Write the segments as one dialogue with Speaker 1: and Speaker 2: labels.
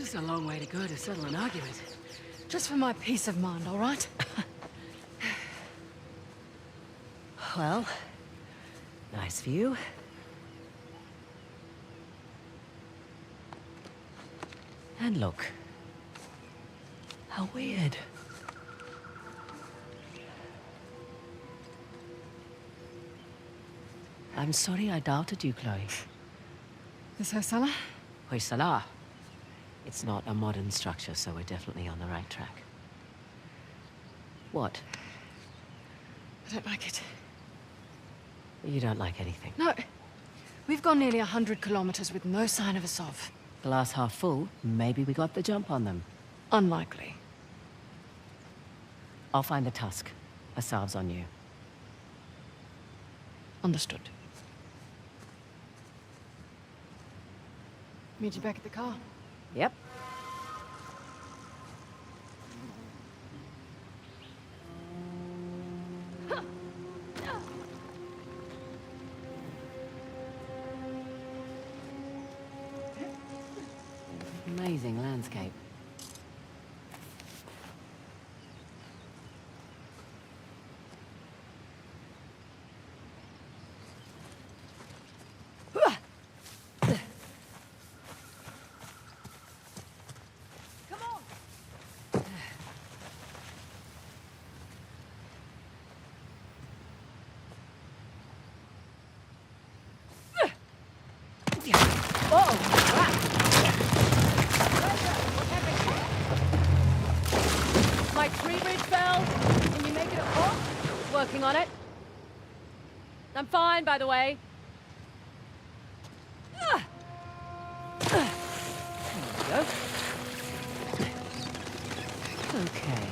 Speaker 1: This is a long way to go to settle an argument.
Speaker 2: Just for my peace of mind, all right?
Speaker 1: Well, nice view. And look. How weird. I'm sorry I doubted you, Chloe.
Speaker 2: This hyusala?
Speaker 1: Hyusala. It's not a modern structure, so we're definitely on the right track. What?
Speaker 2: I don't like it.
Speaker 1: You don't like anything.
Speaker 2: No. We've gone nearly 100 kilometers with no sign of a sov.
Speaker 1: Glass half full, maybe we got the jump on them.
Speaker 2: Unlikely.
Speaker 1: I'll find the Tusk. A salve's on you.
Speaker 2: Understood. Meet you back at the car.
Speaker 1: Yep. Amazing landscape. My tree bridge fell. Can you make it off? Working on it. I'm fine, by the way. There we go. Okay.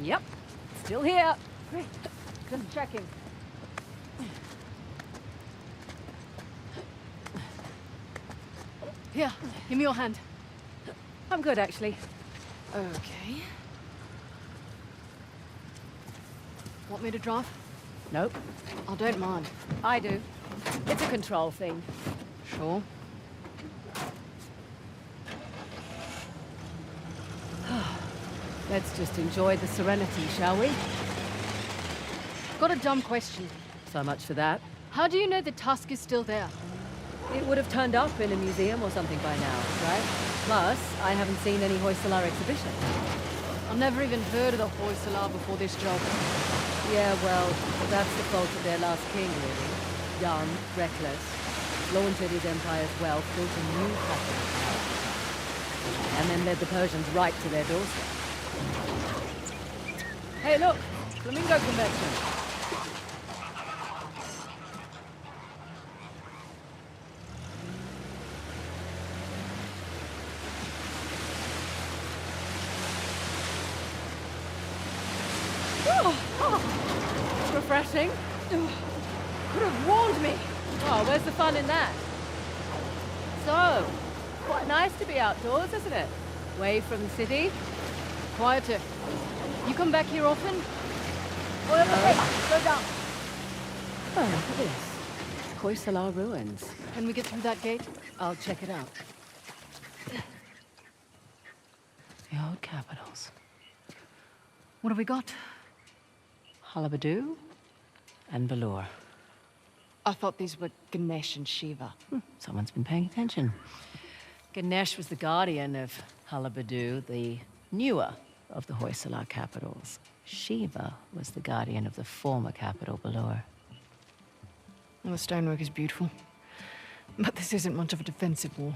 Speaker 1: Yep, still here.
Speaker 2: Great. Just checking. Here, give me your hand.
Speaker 1: I'm good, actually.
Speaker 2: Okay. Want me to drive?
Speaker 1: Nope,
Speaker 2: I don't mind.
Speaker 1: I do. It's a control thing.
Speaker 2: Sure.
Speaker 1: Let's just enjoy the serenity, shall we?
Speaker 2: Got a dumb question.
Speaker 1: So much for that.
Speaker 2: How do you know the Tusk is still there?
Speaker 1: It would have turned up in a museum or something by now, right? Plus, I haven't seen any Hyusala exhibition.
Speaker 2: I've never even heard of the Hyusala before this job.
Speaker 1: Yeah, well, that's the fault of their last king, really. Young, reckless, flaunted his empire's wealth, built a new capital, and then led the Persians right to their doorstep. Hey, look! Flamingo convention! It's refreshing.
Speaker 2: Could have warned me.
Speaker 1: Oh, where's the fun in that? So, quite nice to be outdoors, isn't it? Away from the city.
Speaker 2: Quieter. You come back here often?
Speaker 1: Oil the paper. Go down. Oh, look at this. Hyusala ruins.
Speaker 2: Can we get through that gate?
Speaker 1: I'll check it out. The old capitals.
Speaker 2: What have we got?
Speaker 1: Halabadu and Balor.
Speaker 2: I thought these were Ganesh and Shiva.
Speaker 1: Someone's been paying attention. Ganesh was the guardian of Halabadu, the newer of the Hyusala capitals. Shiva was the guardian of the former capital, Balor.
Speaker 2: Well, the stonework is beautiful. But this isn't much of a defensive wall.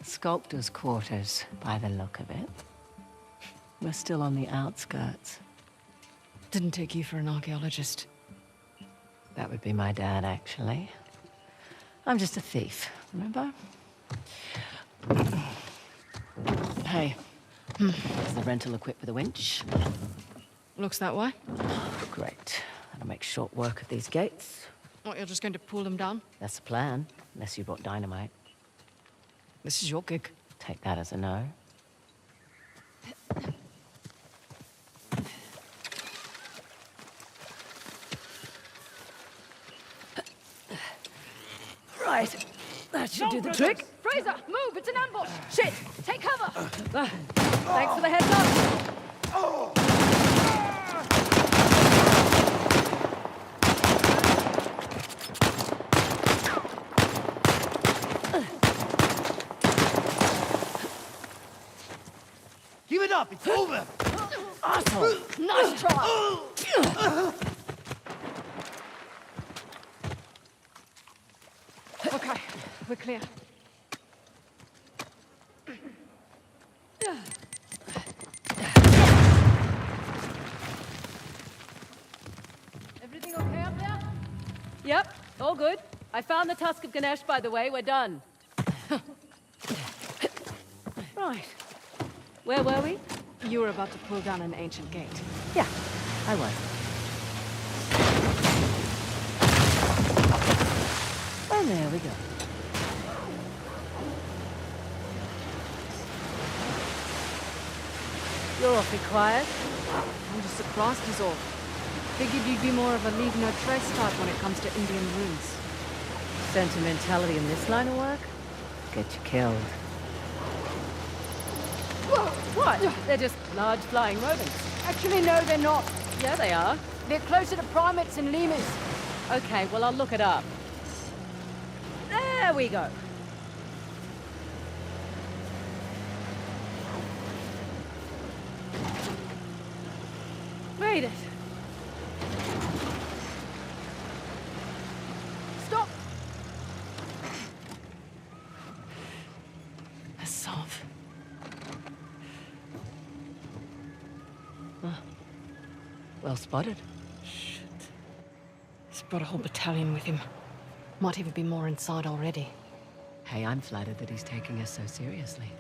Speaker 1: Sculptor's quarters, by the look of it. We're still on the outskirts.
Speaker 2: Didn't take you for an archaeologist.
Speaker 1: That would be my dad, actually. I'm just a thief, remember? Hey, is the rental equipped with a winch?
Speaker 2: Looks that way.
Speaker 1: Great. Gotta make short work of these gates.
Speaker 2: What, you're just going to pull them down?
Speaker 1: That's the plan, unless you brought dynamite.
Speaker 2: This is your gig.
Speaker 1: Take that as a no. Right, that should do the trick.
Speaker 2: Frazer, move! It's an ambush!
Speaker 1: Shit!
Speaker 2: Take cover!
Speaker 1: Thanks for the heads up.
Speaker 3: Give it up! It's over!
Speaker 1: Asshole!
Speaker 2: Nice try! Okay, we're clear.
Speaker 1: Everything okay up there? Yep, all good. I found the Tusk of Ganesh, by the way. We're done. Right. Where were we?
Speaker 2: You were about to pull down an ancient gate.
Speaker 1: Yeah, I was. And there we go. You're awfully quiet.
Speaker 2: I'm just surprised is all. Figured you'd be more of a leave no trace type when it comes to Indian runes.
Speaker 1: Sentimentality in this line of work? Get you killed. What? They're just large flying rodents.
Speaker 2: Actually, no, they're not.
Speaker 1: Yeah, they are.
Speaker 2: They're closer to primates and lemurs.
Speaker 1: Okay, well, I'll look it up. There we go. Wait it.
Speaker 2: Stop! A salve.
Speaker 1: Well spotted.
Speaker 2: Shit. He's brought a whole battalion with him. Might even be more inside already.
Speaker 1: Hey, I'm flattered that he's taking us so seriously.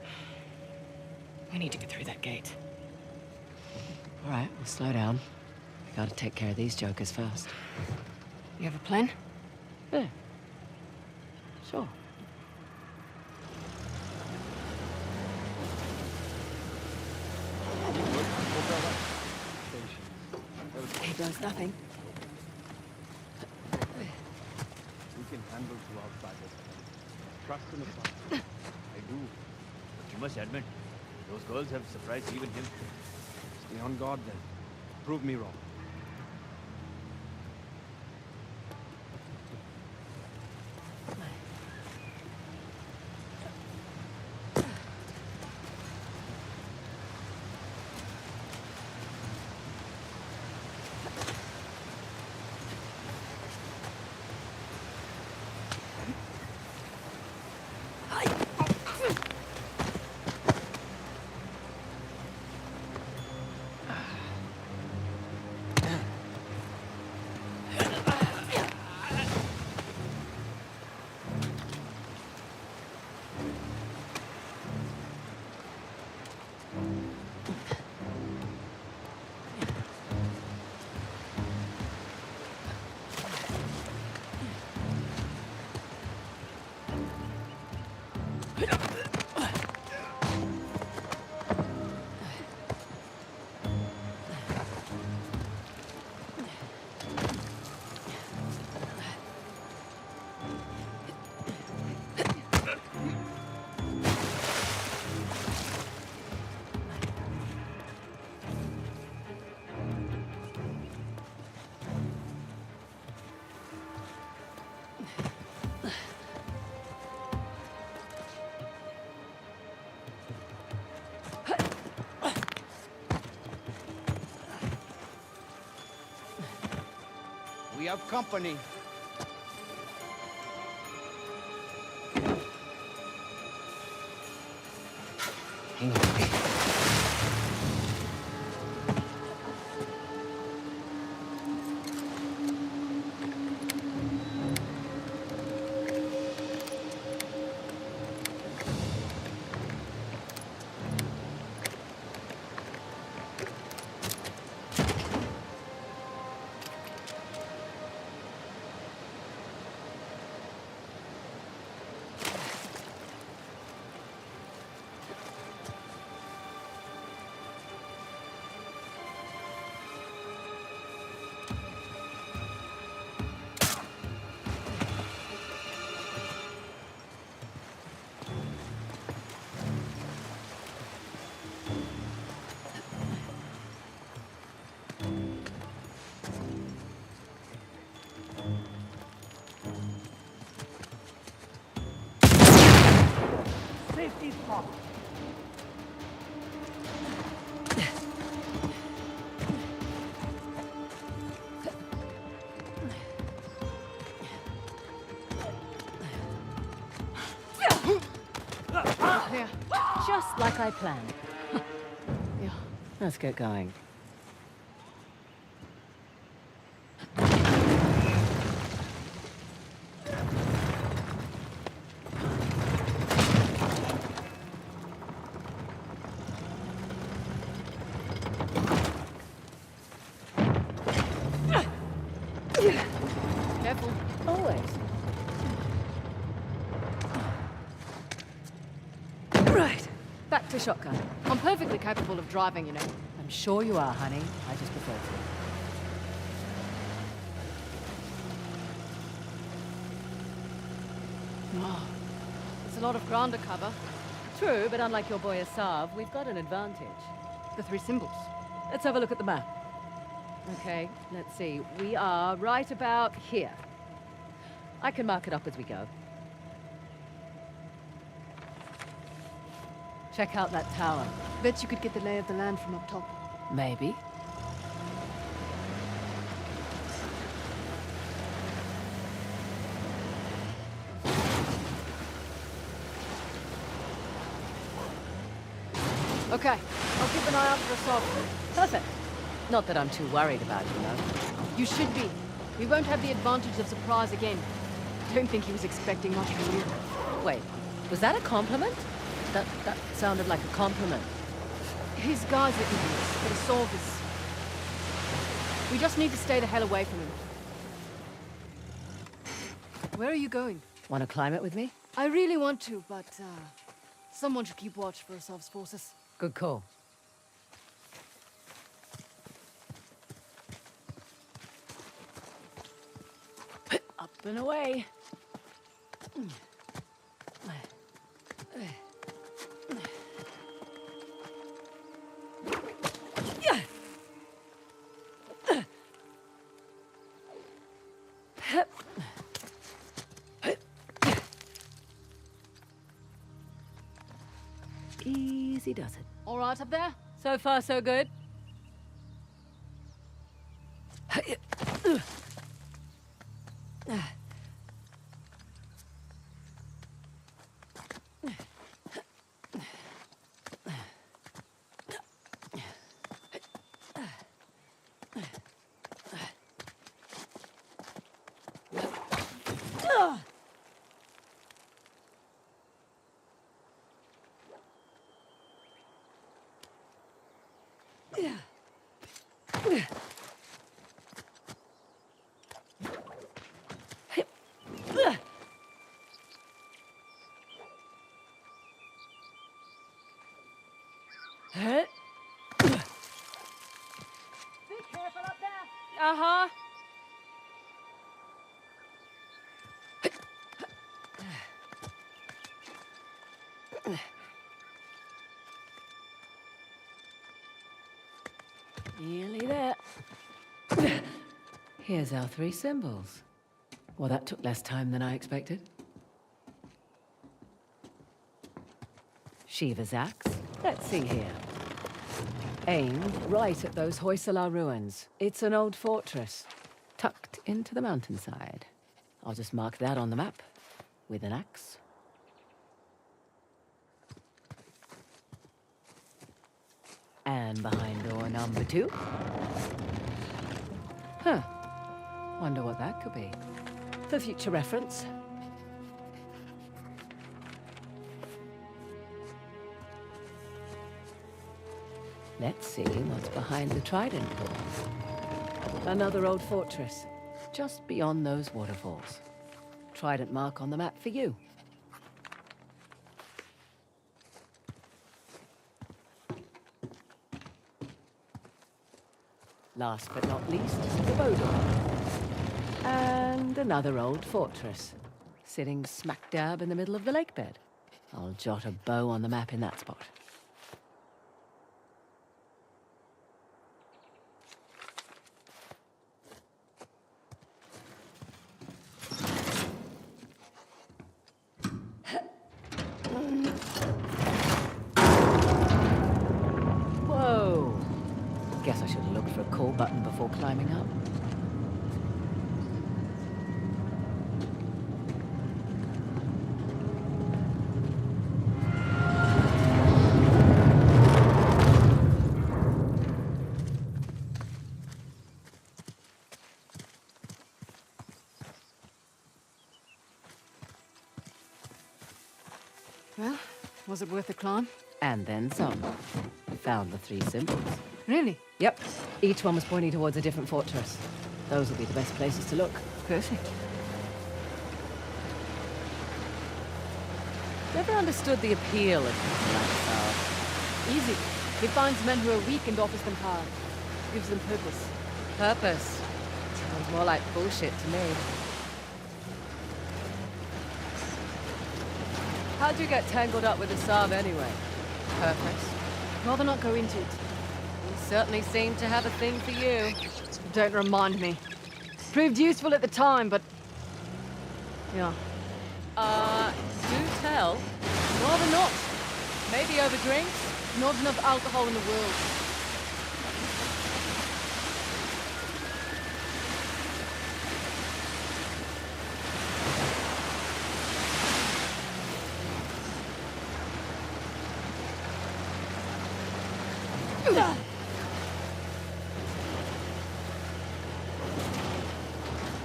Speaker 2: We need to get through that gate.
Speaker 1: All right, we'll slow down. We gotta take care of these jokers first.
Speaker 2: You have a plan?
Speaker 1: Yeah. Sure. He does nothing.
Speaker 3: We can handle 2 outsiders. Trust in the sun. I do. But you must admit, those girls have surprised even him. Stay on guard then. Prove me wrong. We have company.
Speaker 1: Hang on.
Speaker 4: safety spot.
Speaker 2: There.
Speaker 1: Just like I planned.
Speaker 2: Yeah.
Speaker 1: Let's get going.
Speaker 2: Careful.
Speaker 1: Always. Right. Back to shotgun.
Speaker 2: I'm perfectly capable of driving, you know.
Speaker 1: I'm sure you are, honey. I just prefer to.
Speaker 2: Wow. It's a lot of ground to cover.
Speaker 1: True, but unlike your boy Asav, we've got an advantage.
Speaker 2: The 3 symbols.
Speaker 1: Let's have a look at the map. Okay, let's see. We are right about here. I can mark it up as we go. Check out that tower.
Speaker 2: Bet you could get the lay of the land from up top.
Speaker 1: Maybe.
Speaker 2: Okay, I'll keep an eye out for Asav.
Speaker 1: Perfect. Not that I'm too worried about you, though.
Speaker 2: You should be. We won't have the advantage of surprise again. Don't think he was expecting much from you.
Speaker 1: Wait, was that a compliment? That sounded like a compliment.
Speaker 2: His guys are idiots, but Asav is... We just need to stay the hell away from him. Where are you going?
Speaker 1: Want to climb it with me?
Speaker 2: I really want to, but someone should keep watch for Asav's forces.
Speaker 1: Good call. Up and away. Easy does it.
Speaker 2: All right up there?
Speaker 1: So far, so good.
Speaker 4: Be careful up there.
Speaker 1: Uh-huh. Nearly there. Here's our 3 symbols. Well, that took less time than I expected. Shiva's axe. Let's see here. Aimed right at those Hyusala ruins. It's an old fortress, tucked into the mountainside. I'll just mark that on the map with an axe. And behind door number 2. Huh. Wonder what that could be. For future reference. Let's see what's behind the trident door. Another old fortress, just beyond those waterfalls. Trident mark on the map for you. Last but not least, the bow door. And another old fortress, sitting smack dab in the middle of the lake bed. I'll jot a bow on the map in that spot. Guess I should have looked for a call button before climbing up.
Speaker 2: Well, was it worth the climb?
Speaker 1: And then some. Found the 3 symbols.
Speaker 2: Really?
Speaker 1: Yep. Each one was pointing towards a different fortress. Those will be the best places to look.
Speaker 2: Perfect.
Speaker 1: Never understood the appeal of people like Saab.
Speaker 2: Easy. He finds men who are weak and offers them power. Gives them purpose.
Speaker 1: Purpose. Sounds more like bullshit to me. How'd you get tangled up with the Saab anyway? Purpose?
Speaker 2: Rather not go into it.
Speaker 1: You certainly seem to have a thing for you.
Speaker 2: Don't remind me. Proved useful at the time, but... yeah.
Speaker 1: Do tell.
Speaker 2: Rather not.
Speaker 1: Maybe over drinks?
Speaker 2: Not enough alcohol in the world.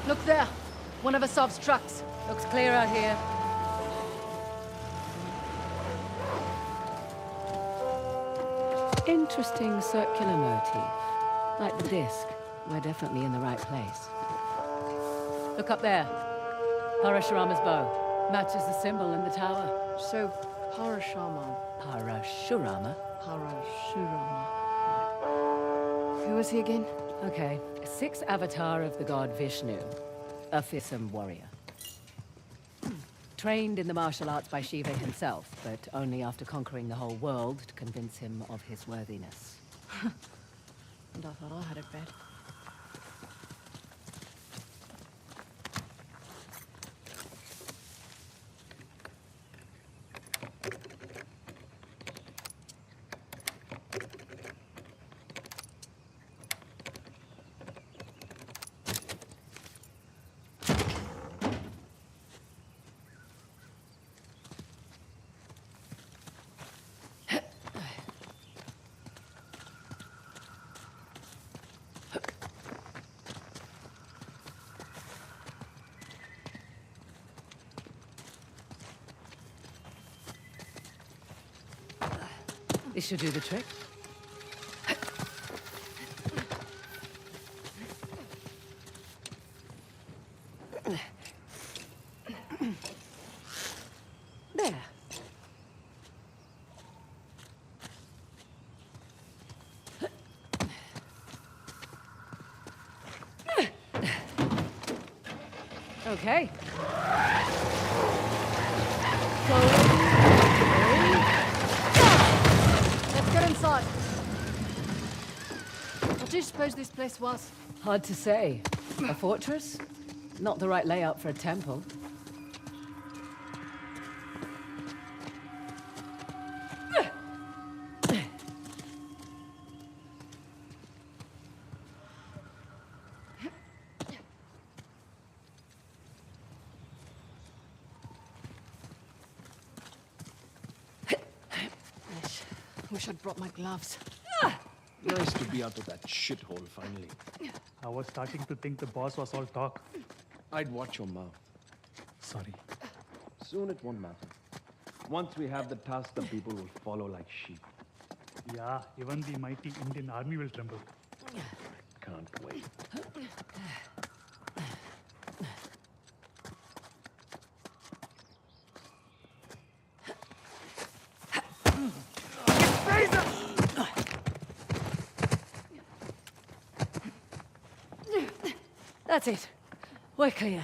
Speaker 2: Look there. One of Asav's trucks.
Speaker 1: Looks clear out here. Interesting circular motif. Like the disc. We're definitely in the right place. Look up there. Parashurama's bow. Matches the symbol in the tower.
Speaker 2: So, Parashurama.
Speaker 1: Parashurama?
Speaker 2: Parashurama. Who was he again?
Speaker 1: Okay. 6th avatar of the god Vishnu. A fearsome warrior. Trained in the martial arts by Shiva himself, but only after conquering the whole world to convince him of his worthiness.
Speaker 2: And I thought I had it bad.
Speaker 1: This should do the trick. There. Okay.
Speaker 2: Let's get inside. What do you suppose this place was?
Speaker 1: Hard to say. A fortress? Not the right layout for a temple.
Speaker 2: Wish I'd brought my gloves.
Speaker 3: Nice to be out of that shithole finally.
Speaker 5: I was starting to think the boss was all talk.
Speaker 3: I'd watch your mouth.
Speaker 5: Sorry.
Speaker 3: Soon it won't matter. Once we have the Tusk, the people will follow like sheep.
Speaker 5: Yeah, even the mighty Indian army will tremble.
Speaker 3: Can't wait.
Speaker 1: That's it. We're clear.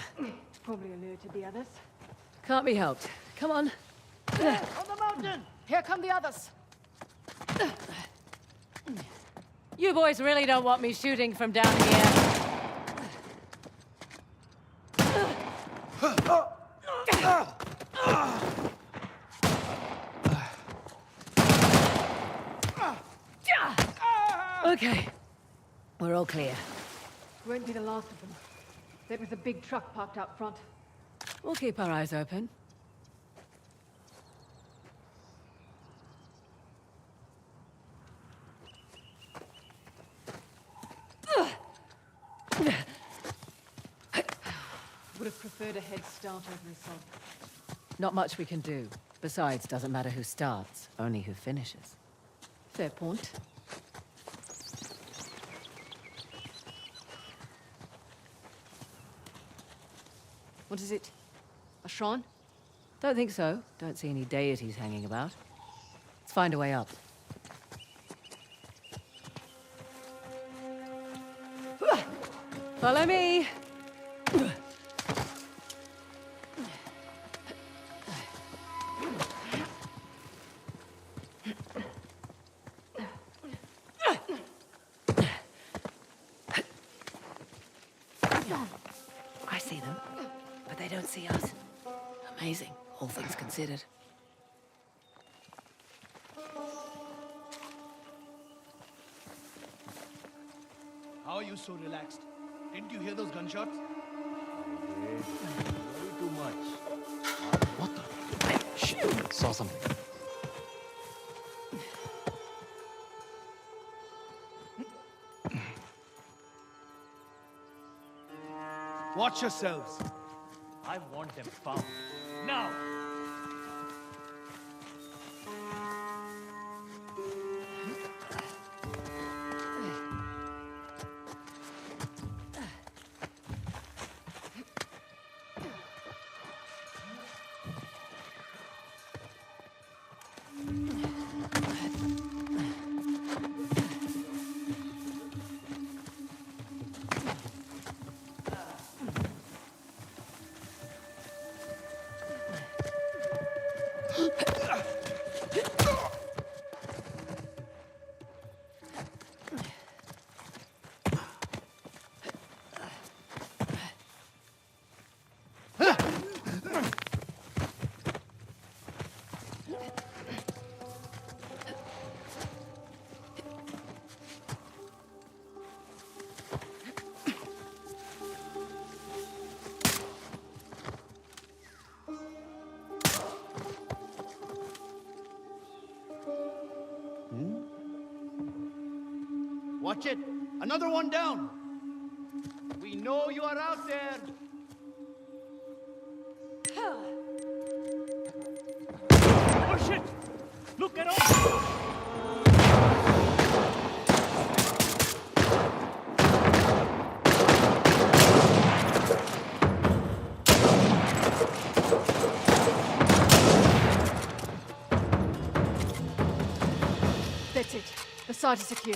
Speaker 2: Probably alerted the others.
Speaker 1: Can't be helped. Come on.
Speaker 2: On the mountain! Here come the others.
Speaker 1: You boys really don't want me shooting from down here. Okay. We're all clear.
Speaker 2: Won't be the last of them. There was a big truck parked out front.
Speaker 1: We'll keep our eyes open.
Speaker 2: Would have preferred a head start over this one.
Speaker 1: Not much we can do. Besides, doesn't matter who starts, only who finishes.
Speaker 2: Fair point. What is it? A shrine?
Speaker 1: Don't think so. Don't see any deities hanging about. Let's find a way up. Follow me! I see them, but they don't see us. Amazing, all things considered.
Speaker 6: How are you so relaxed? Didn't you hear those gunshots?
Speaker 3: Way too much.
Speaker 6: What the? Shh! Saw something. Watch yourselves.
Speaker 3: I want them found. Now!
Speaker 6: Watch it! Another one down! We know you are out there!
Speaker 3: Oh shit! Look at all!
Speaker 2: That's it. The site is secure.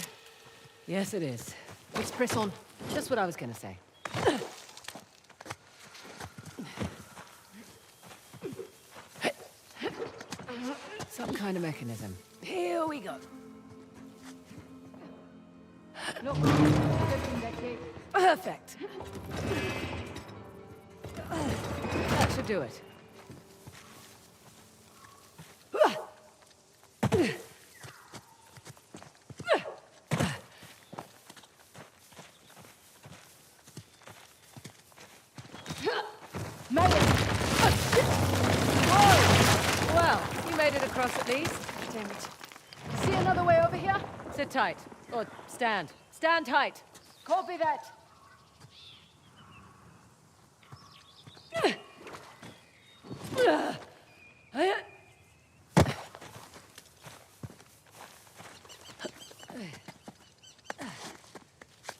Speaker 1: Yes, it is.
Speaker 2: Let's press on.
Speaker 1: Just what I was gonna say. Some kind of mechanism. Here we go.
Speaker 2: Look, open that gate.
Speaker 1: Perfect. That should do it.
Speaker 2: Made it!
Speaker 1: Whoa! Well, you made it across at least.
Speaker 2: Damn it. See another way over here?
Speaker 1: Sit tight. Or stand. Stand tight.
Speaker 2: Copy that.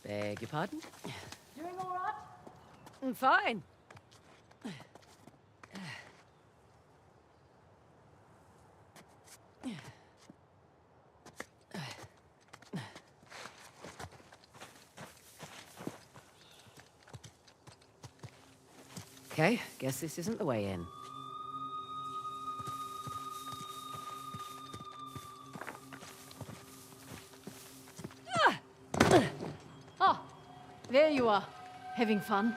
Speaker 1: Beg your pardon?
Speaker 2: Doing all right?
Speaker 1: I'm fine. Okay, guess this isn't the way in.
Speaker 2: Oh, there you are. Having fun?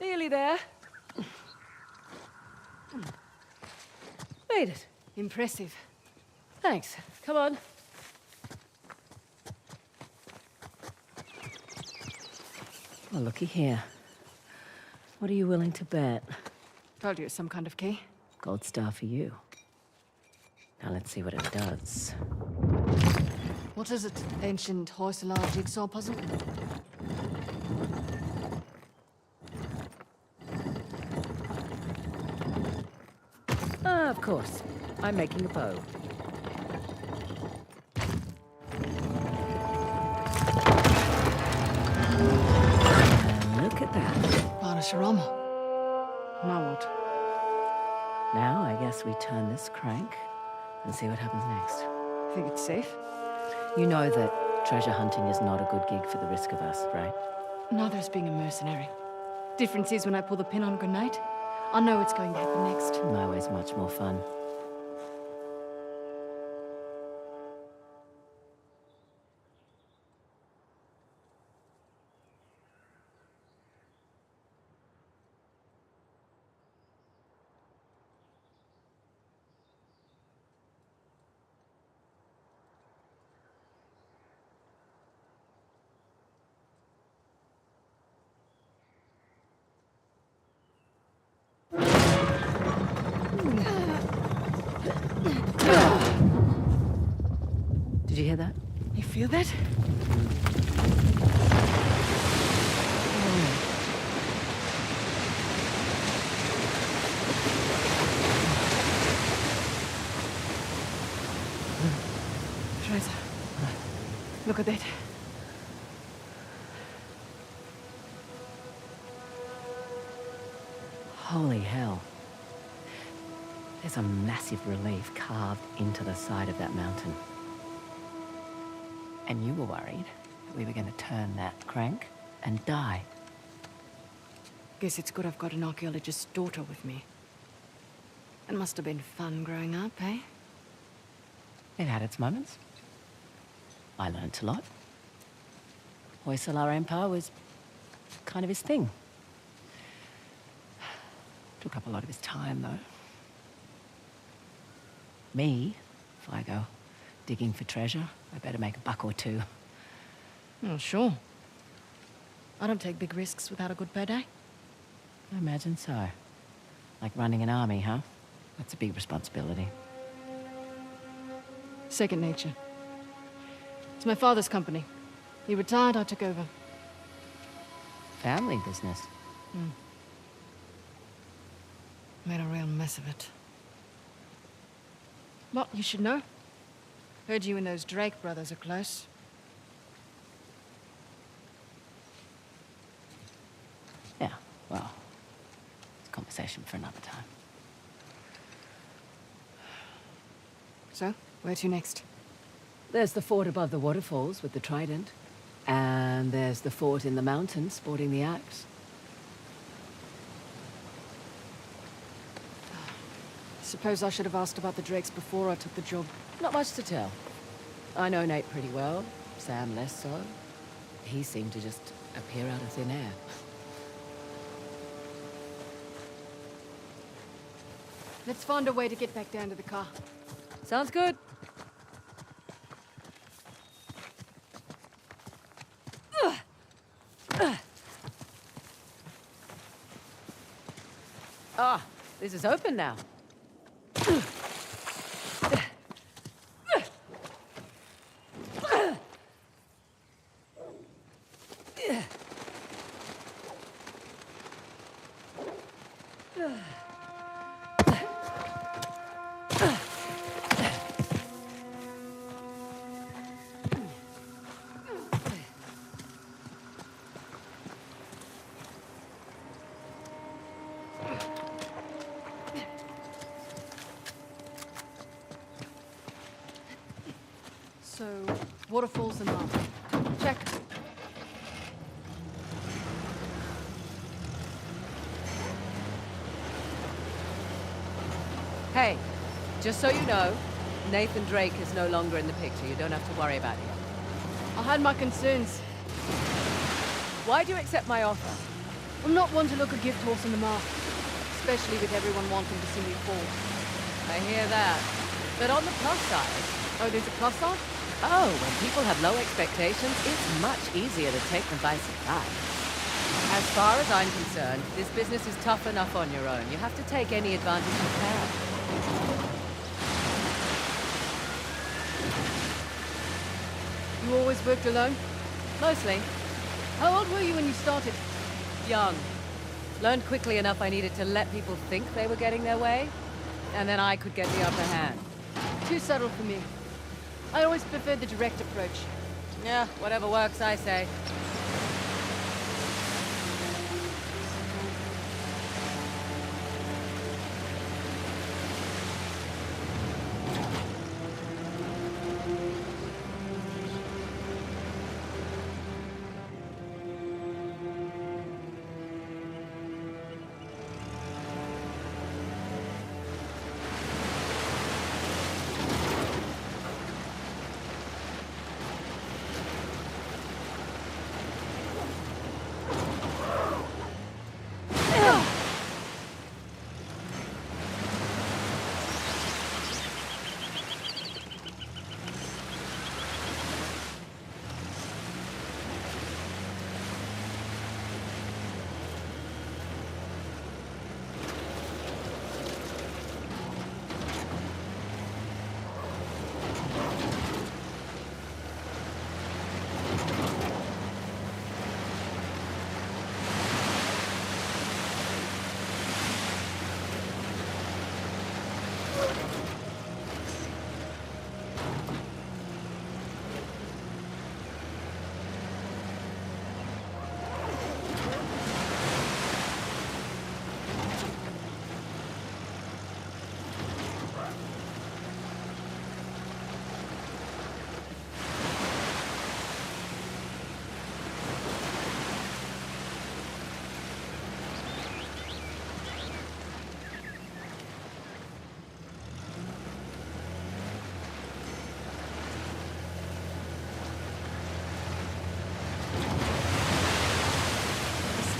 Speaker 1: Nearly there. made it.
Speaker 2: Impressive.
Speaker 1: Thanks. Come on. Well, looky here. What are you willing to bet?
Speaker 2: Told you it's some kind of key.
Speaker 1: Gold star for you. Now let's see what it does.
Speaker 2: What is it? Ancient hyusala jigsaw puzzle?
Speaker 1: Ah, of course. I'm making a bow. And look at that.
Speaker 2: Parshuram. Now what?
Speaker 1: Now I guess we turn this crank and see what happens next.
Speaker 2: Think it's safe?
Speaker 1: You know that treasure hunting is not a good gig for the risk of us, right?
Speaker 2: Neither is being a mercenary. Difference is when I pull the pin on a grenade, I know what's going to happen next.
Speaker 1: My way's much more fun. Did you hear that?
Speaker 2: You feel that? Frazer. Look at that.
Speaker 1: Holy hell. There's a massive relief carved into the side of that mountain. And you were worried that we were going to turn that crank and die.
Speaker 2: Guess it's good I've got an archaeologist's daughter with me. It must have been fun growing up, eh?
Speaker 1: It had its moments. I learnt a lot. Hyusala Empire was kind of his thing. Took up a lot of his time, though. Me, if I go digging for treasure, I better make a buck or two.
Speaker 2: Oh, sure. I don't take big risks without a good payday.
Speaker 1: I imagine so. Like running an army, huh? That's a big responsibility.
Speaker 2: Second nature. It's my father's company. He retired, I took over.
Speaker 1: Family business.
Speaker 2: Made a real mess of it. But you should know. Heard you and those Drake brothers are close.
Speaker 1: Yeah, well, it's a conversation for another time.
Speaker 2: So, where to next?
Speaker 1: There's the fort above the waterfalls with the trident. And there's the fort in the mountains sporting the axe.
Speaker 2: Suppose I should have asked about the Drakes before I took the job.
Speaker 1: Not much to tell. I know Nate pretty well, Sam less so. He seemed to just appear out of thin air.
Speaker 2: Let's find a way to get back down to the car.
Speaker 1: Sounds good. Ah, this is open now.
Speaker 2: So, waterfalls and mountain. Check.
Speaker 1: Hey, just so you know, Nathan Drake is no longer in the picture. You don't have to worry about him.
Speaker 2: I had my concerns.
Speaker 1: Why do you accept my offer?
Speaker 2: I'm not one to look a gift horse in the mouth, especially with everyone wanting to see me fall.
Speaker 1: I hear that. But on the plus side...
Speaker 2: Oh, there's a plus side?
Speaker 1: Oh, when people have low expectations, it's much easier to take them by surprise. As far as I'm concerned, this business is tough enough on your own. You have to take any advantage you can.
Speaker 2: You always worked alone?
Speaker 1: Mostly.
Speaker 2: How old were you when you started?
Speaker 1: Young. Learned quickly enough I needed to let people think they were getting their way, and then I could get the upper hand.
Speaker 2: Too subtle for me. I always preferred the direct approach.
Speaker 1: Yeah, whatever works, I say.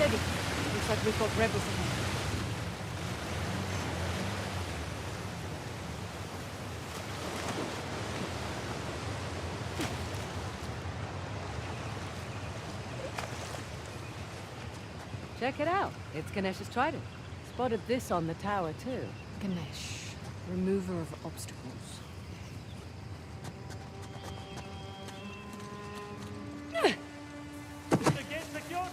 Speaker 2: Steady. Looks like we've got rebels ahead.
Speaker 1: Check it out. It's Ganesh's trident. Spotted this on the tower, too.
Speaker 2: Ganesh, remover of obstacles.
Speaker 5: The gate secured?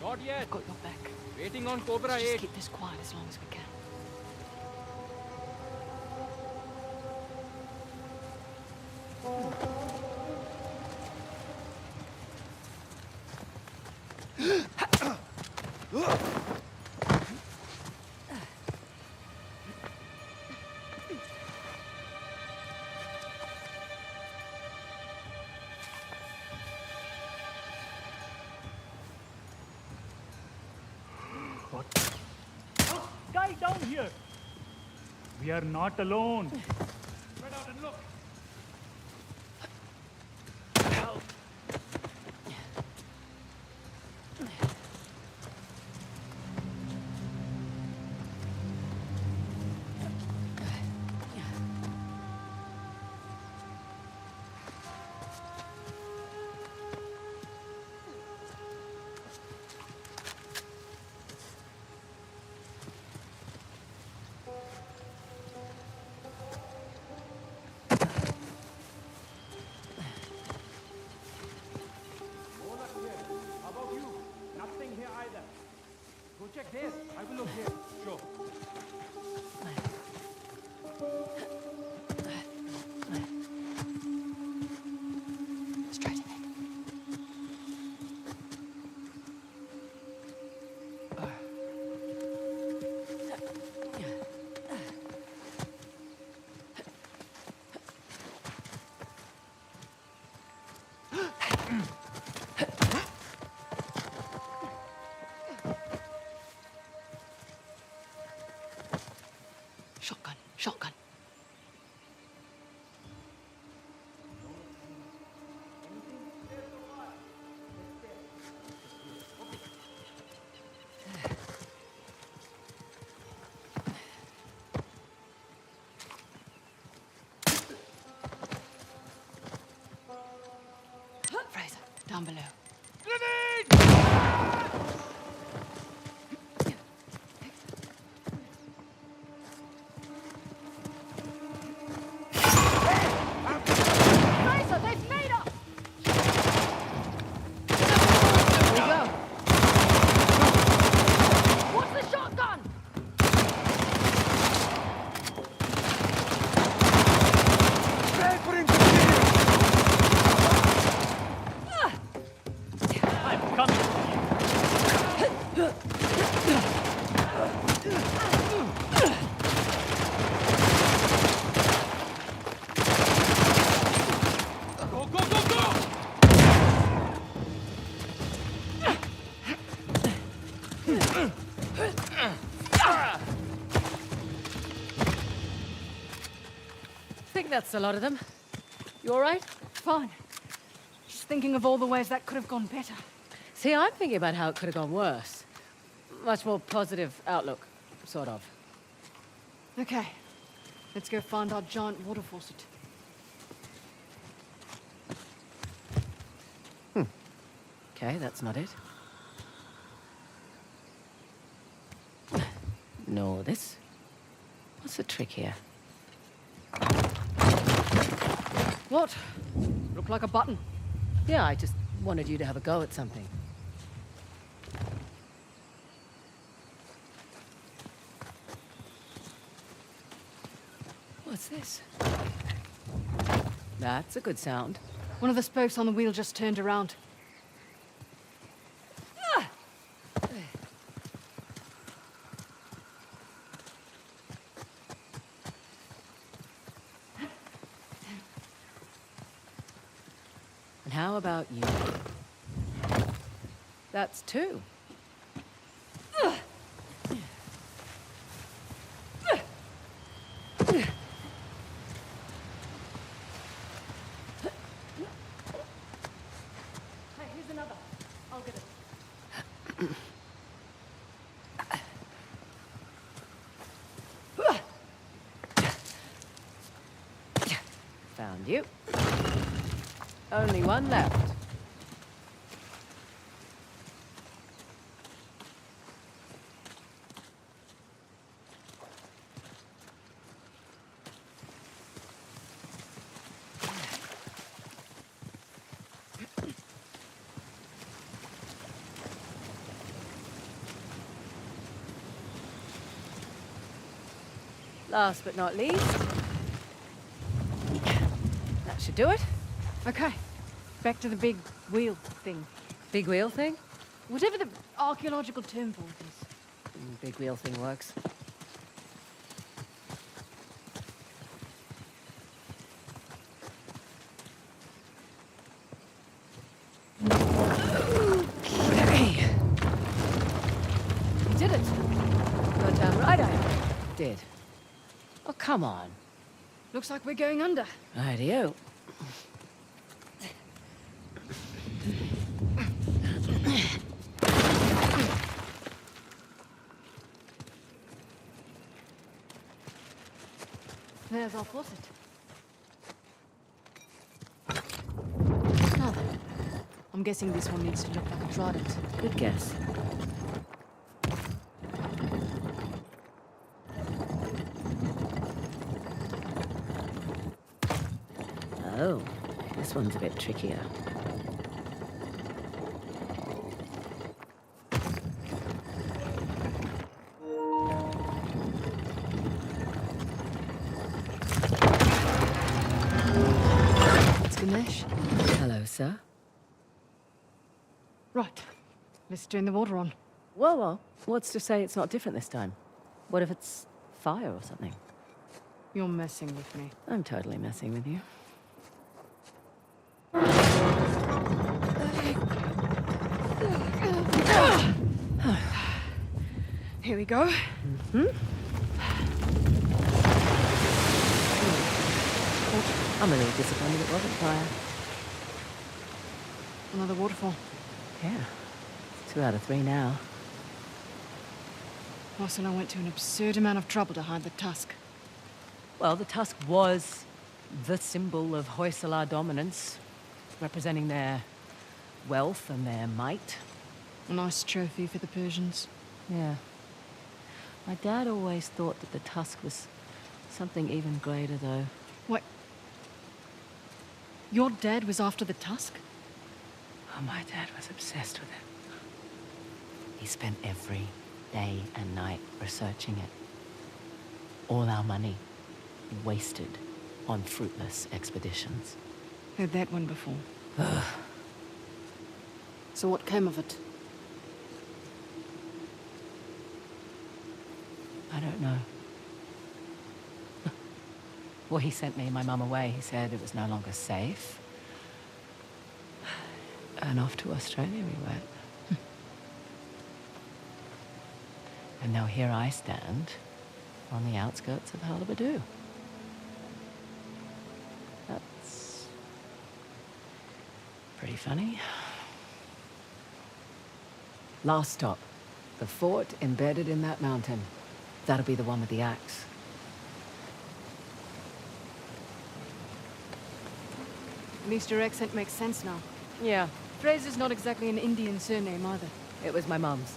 Speaker 3: Not yet.
Speaker 2: I've got your back.
Speaker 3: Waiting on Cobra
Speaker 2: Let's just
Speaker 3: 8.
Speaker 2: keep this quiet as long as we can.
Speaker 5: What? Oh, guy down here! We are not alone. Spread out and look.
Speaker 2: down below.
Speaker 4: Frazer, they've made up!
Speaker 1: Here we go.
Speaker 4: What's the shotgun?
Speaker 5: I'm coming.
Speaker 3: Go, go, go, go!
Speaker 1: I think that's a lot of them. You all right?
Speaker 2: Fine. Just thinking of all the ways that could have gone better.
Speaker 1: See, I'm thinking about how it could have gone worse. Much more positive outlook, sort of.
Speaker 2: Okay. Let's go find our giant water faucet.
Speaker 1: Okay, that's not it. No, this. What's the trick here?
Speaker 2: What? Looked like a button.
Speaker 1: Yeah, I just wanted you to have a go at something. What's this? That's a good sound.
Speaker 2: One of the spokes on the wheel just turned around.
Speaker 1: And how about you? That's two.
Speaker 2: Hey, here's another. I'll get it.
Speaker 1: Found you. Only one left. Last but not least, that should do it.
Speaker 2: Okay. Back to the big wheel thing.
Speaker 1: Big wheel thing?
Speaker 2: Whatever the archaeological term for it is.
Speaker 1: Big wheel thing works. Okay. You did it. Got damn right I did. Oh, come on.
Speaker 2: Looks like we're going under.
Speaker 1: Rightio.
Speaker 2: There's our faucet. Oh. I'm guessing this one needs to look like a trident.
Speaker 1: Good guess. Oh, this one's a bit trickier.
Speaker 2: It's Ganesh.
Speaker 1: Hello, sir.
Speaker 2: Right. Let's turn the water on.
Speaker 1: Well, what's to say it's not different this time? What if it's fire or something?
Speaker 2: You're messing with me.
Speaker 1: I'm totally messing with you.
Speaker 2: Here we go.
Speaker 1: I'm a little disappointed it wasn't fire.
Speaker 2: Another waterfall.
Speaker 1: Yeah. 2 out of 3 now.
Speaker 2: Hyusala went to an absurd amount of trouble to hide the Tusk.
Speaker 1: Well, the Tusk was the symbol of Hyusala dominance, representing their wealth and their might.
Speaker 2: A nice trophy for the Persians.
Speaker 1: Yeah. My dad always thought that the Tusk was something even greater, though.
Speaker 2: What? Your dad was after the Tusk?
Speaker 1: Oh, my dad was obsessed with it. He spent every day and night researching it. All our money wasted on fruitless expeditions.
Speaker 2: Heard that one before. So what came of it?
Speaker 1: I don't know. Well, he sent me and my mum away. He said it was no longer safe. And off to Australia we went. And now here I stand on the outskirts of Halabadoo. That's pretty funny. Last stop. The fort embedded in that mountain. That'll be the one with the axe.
Speaker 2: At least your accent makes sense now.
Speaker 1: Yeah,
Speaker 2: Frazer's not exactly an Indian surname either.
Speaker 1: it was my mum's.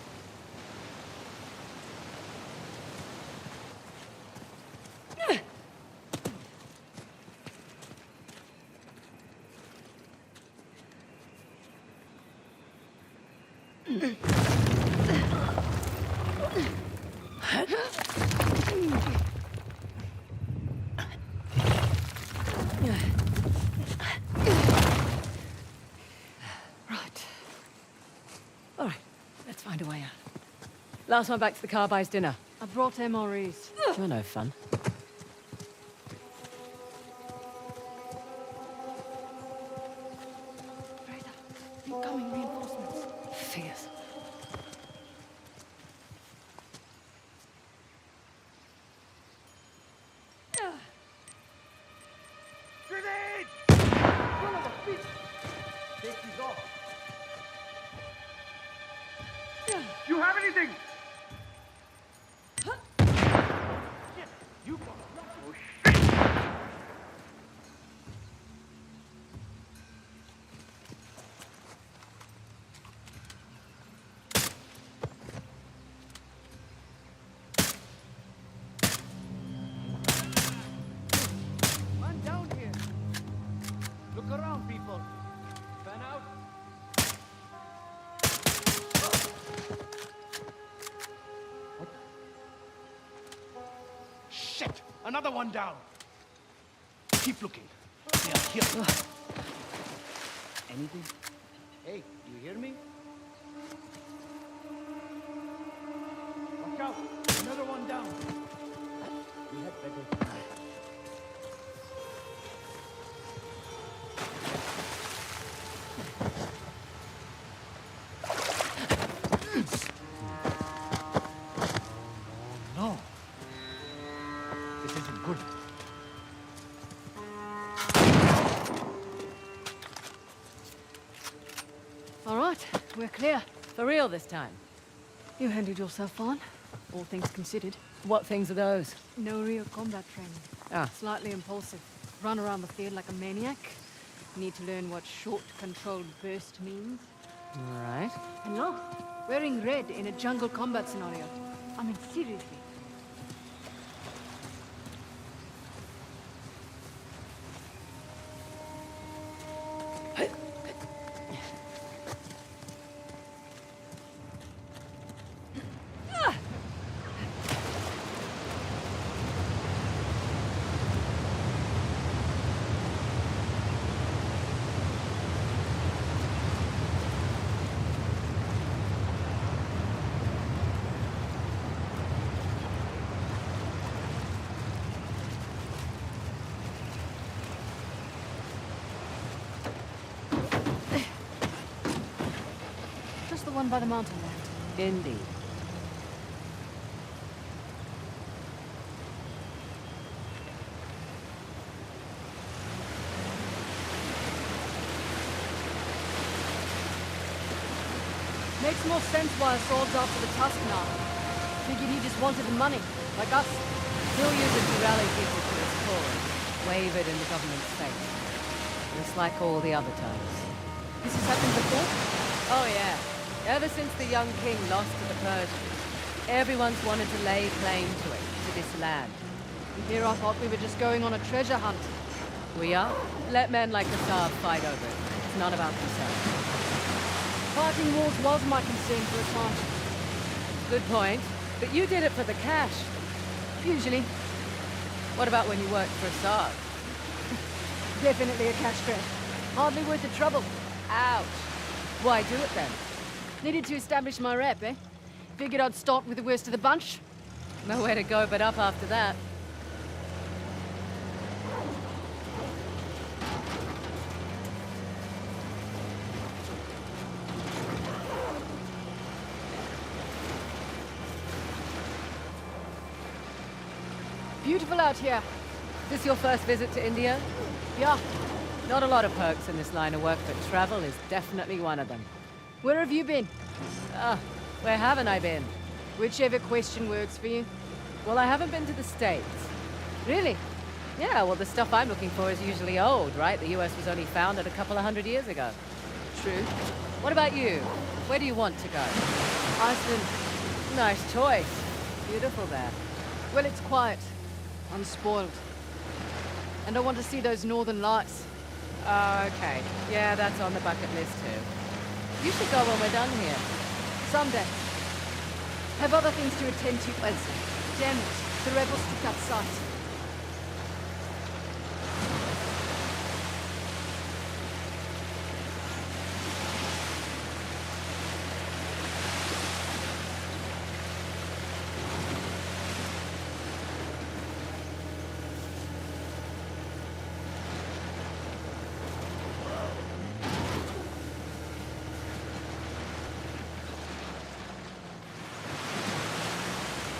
Speaker 2: Right.
Speaker 1: All right, let's find a way out. Last one back to the car buys dinner.
Speaker 2: I brought MREs.
Speaker 1: You're no fun.
Speaker 2: Frazer, incoming reinforcements.
Speaker 1: Figures.
Speaker 6: Grenade! Son of a bitch! Safety's off. You have anything? Shit! You got oh shit! Man down here. Look around, people. Fan out. Shit! Another one down. Keep looking. They are here. Anything? Hey, you hear me? Watch out! Another one down. We had better. No. This isn't good.
Speaker 2: All right, we're clear.
Speaker 1: For real this time.
Speaker 2: You handled yourself fine, all things considered.
Speaker 1: What things are those?
Speaker 2: No real combat training.
Speaker 1: Ah,
Speaker 2: Slightly impulsive. Run around the field like a maniac. Need to learn what short, controlled burst means.
Speaker 1: all right.
Speaker 2: And no, wearing red in a jungle combat scenario. I mean, seriously. Just the one by the mountain there.
Speaker 1: Indeed.
Speaker 2: Makes more sense why Assault's after the Tusk now. Figured he just wanted the money, like us.
Speaker 1: He'll use it to rally people to his cause. Wave it in the government's face. Just like all the other times.
Speaker 2: This has happened before?
Speaker 1: Oh yeah. Ever since the young king lost to the Persians, everyone's wanted to lay claim to it, to this land.
Speaker 2: Here I thought we were just going on a treasure hunt.
Speaker 1: We are? Let men like the Tsar fight over it. It's none about themselves.
Speaker 2: Fighting wars was my concern for a time.
Speaker 1: Good point. But you did it for the cash.
Speaker 2: Usually.
Speaker 1: What about when you worked for Tsar?
Speaker 2: Definitely a cash grab. Hardly worth the trouble.
Speaker 1: Ouch. Why do it then?
Speaker 2: Needed to establish my rep, eh? Figured I'd start with the worst of the bunch.
Speaker 1: Nowhere to go but up after that.
Speaker 2: Beautiful out here.
Speaker 1: This your first visit to India?
Speaker 2: Yeah.
Speaker 1: Not a lot of perks in this line of work, but travel is definitely one of them.
Speaker 2: Where have you been?
Speaker 1: Where haven't I been?
Speaker 2: Whichever question works for you.
Speaker 1: Well, I haven't been to the States.
Speaker 2: Really?
Speaker 1: Yeah, well, the stuff I'm looking for is usually old, right? The US was only founded a couple of 100 years ago.
Speaker 2: True.
Speaker 1: What about you? Where do you want to go?
Speaker 2: Iceland.
Speaker 1: Nice choice. Beautiful there.
Speaker 2: Well, it's quiet. I'm spoiled. And I want to see those northern lights.
Speaker 1: Oh, okay. Yeah, that's on the bucket list too. You should go when we're done here.
Speaker 2: Someday. Have other things to attend to, Elsa. Damn it. The rebels took that site.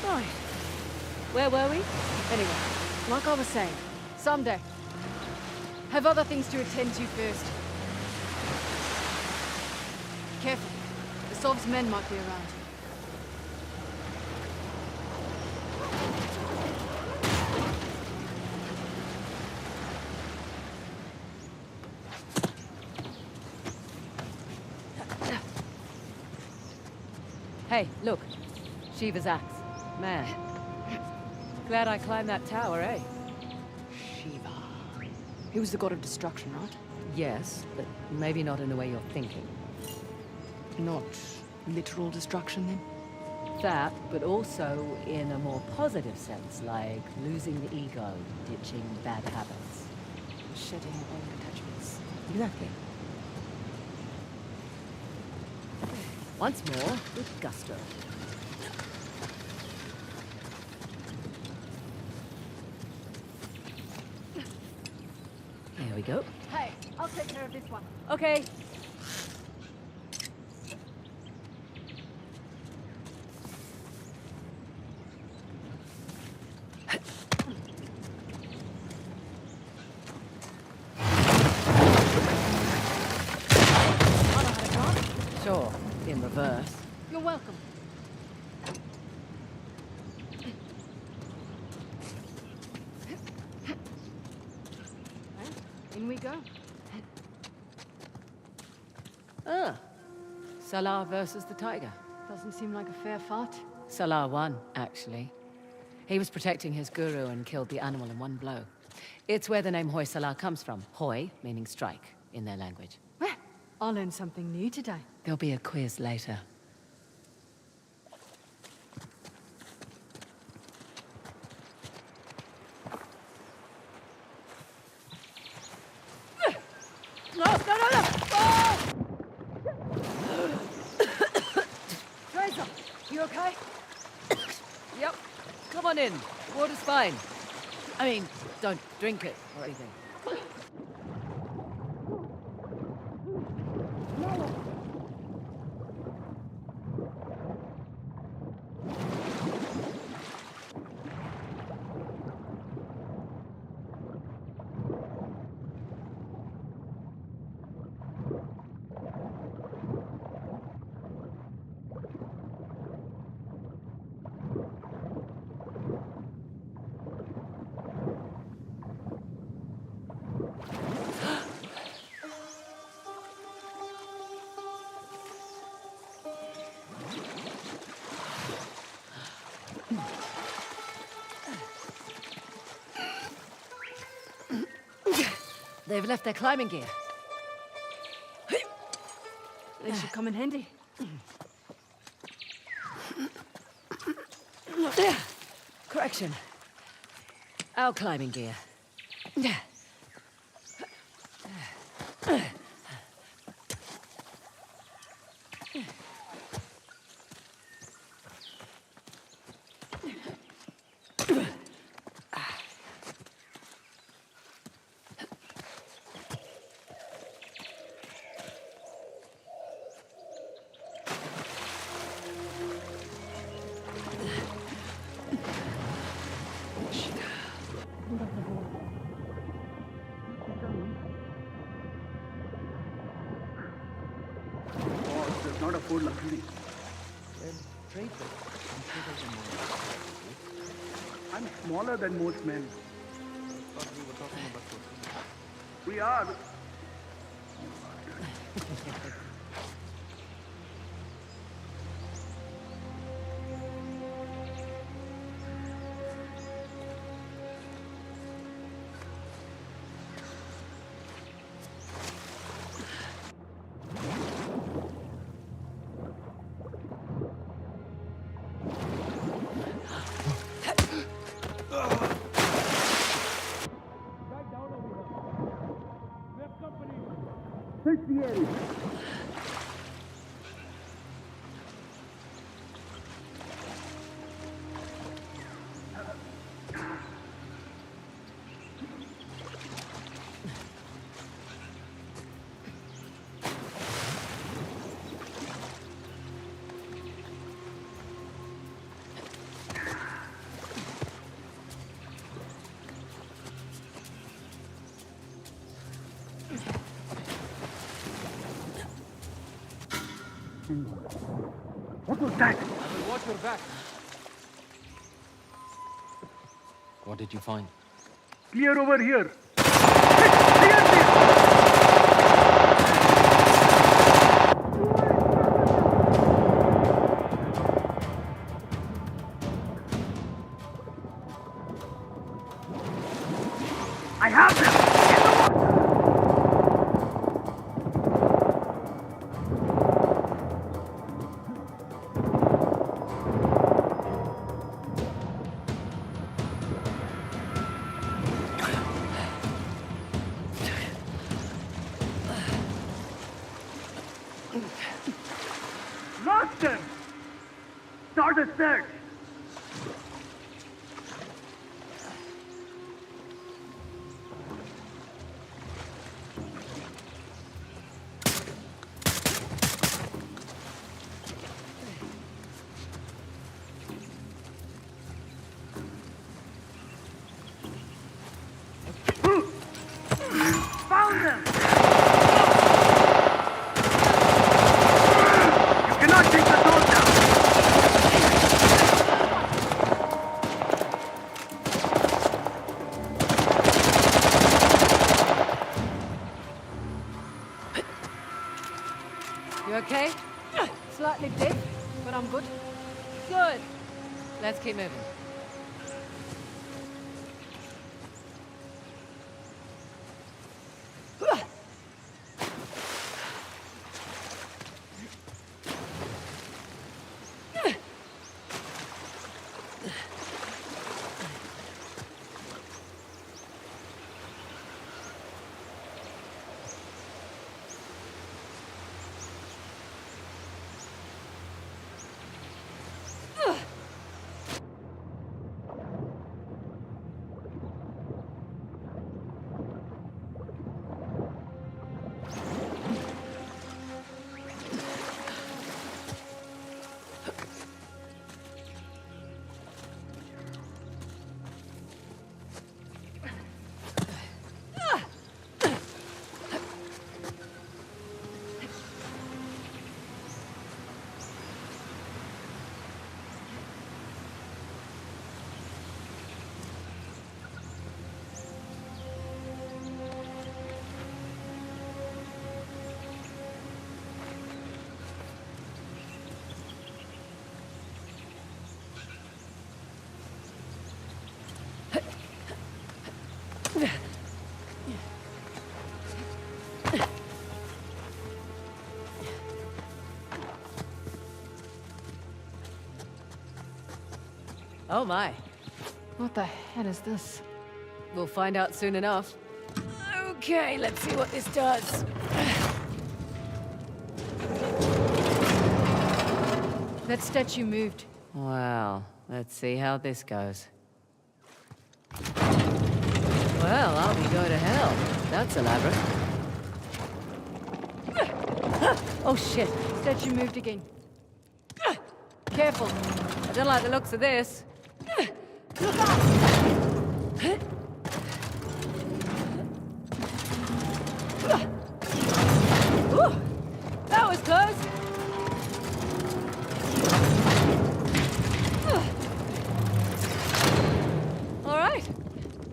Speaker 1: Right. Where were we?
Speaker 2: Anyway, like I was saying, someday. Have other things to attend to first. Careful. The Sov's men might be around.
Speaker 1: Hey, look. Shiva's axe. Man. Glad I climbed that tower, eh?
Speaker 2: Shiva. He was the god of destruction, right?
Speaker 1: Yes, but maybe not in the way you're thinking.
Speaker 2: Not literal destruction, then?
Speaker 1: That, but also in a more positive sense, like losing the ego, ditching bad habits.
Speaker 2: Shedding old attachments.
Speaker 1: Exactly. Once more, with gusto. There we go.
Speaker 2: Hey, I'll take care of this one.
Speaker 1: Okay. Sure, in reverse.
Speaker 2: You're welcome. In we go.
Speaker 1: Ah. Salah versus the tiger.
Speaker 2: Doesn't seem like a fair fight.
Speaker 1: Salah won, actually. He was protecting his guru and killed the animal in one blow. It's where the name Hyusala comes from. Hoy, meaning strike, in their language.
Speaker 2: Well, I learned something new today.
Speaker 1: There'll be a quiz later.
Speaker 2: No! Oh! Frazer, you okay?
Speaker 1: Yep. Come on in. The water's fine. I mean, don't drink it or anything. They've left their climbing gear.
Speaker 2: They should come in handy.
Speaker 1: Correction. Our climbing gear.
Speaker 7: Boss does not afford luxury.
Speaker 3: Then trade them. I'm sure there's a more.
Speaker 7: I'm smaller than most men.
Speaker 3: I thought we were talking about protein.
Speaker 7: We are. Search the area. What was that?
Speaker 3: I will watch your back. What did you find?
Speaker 7: Clear over here. Clear this! I have them! In the water! Lost them! Start a search! Found them! You cannot take the door down!
Speaker 1: You okay?
Speaker 2: Slightly deaf, but I'm good.
Speaker 1: Good. Let's keep moving. Oh my.
Speaker 2: What the hell is this?
Speaker 1: We'll find out soon enough. Okay, let's see what this does.
Speaker 2: That statue moved.
Speaker 1: Well, let's see how this goes. Well, I'll be going to hell. That's elaborate. Oh shit.
Speaker 2: Statue moved again.
Speaker 1: Careful. I don't like the looks of this.
Speaker 2: Look out!
Speaker 1: Ooh, that was close. All right.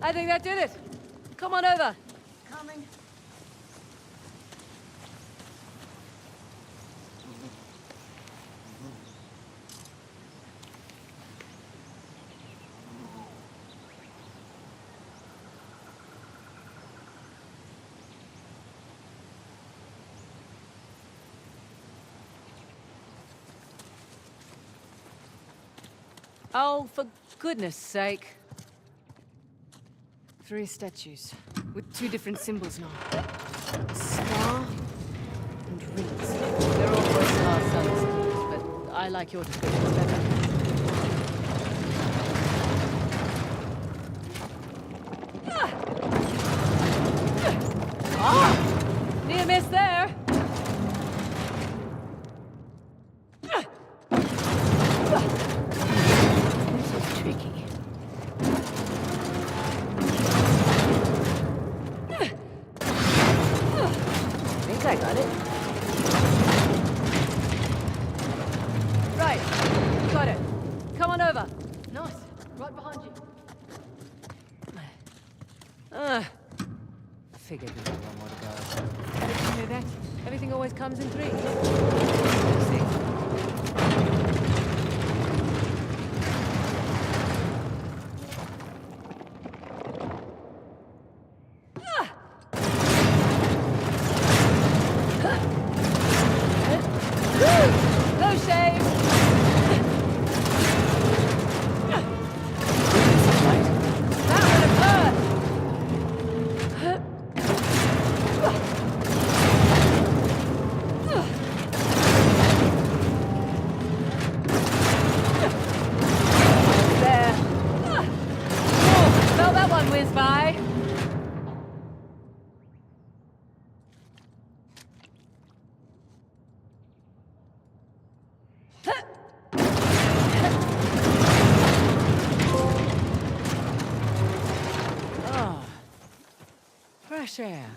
Speaker 1: I think that did it. Come on over.
Speaker 2: Coming.
Speaker 1: Oh, for goodness sake.
Speaker 2: 3 statues with 2 different symbols now. Star and rings.
Speaker 1: They're all Voicelar Sun symbols, but I like your description better. Ah! Near miss there. This is tricky. I got it. Right. Got it. Come on over.
Speaker 2: Nice. Right behind you.
Speaker 1: Figured we had one more to go.
Speaker 2: Did you hear that?
Speaker 1: Everything always comes in 3s. See? No shame! That would have hurt! There. Oh, felt that one whiz by. Oh, fresh air.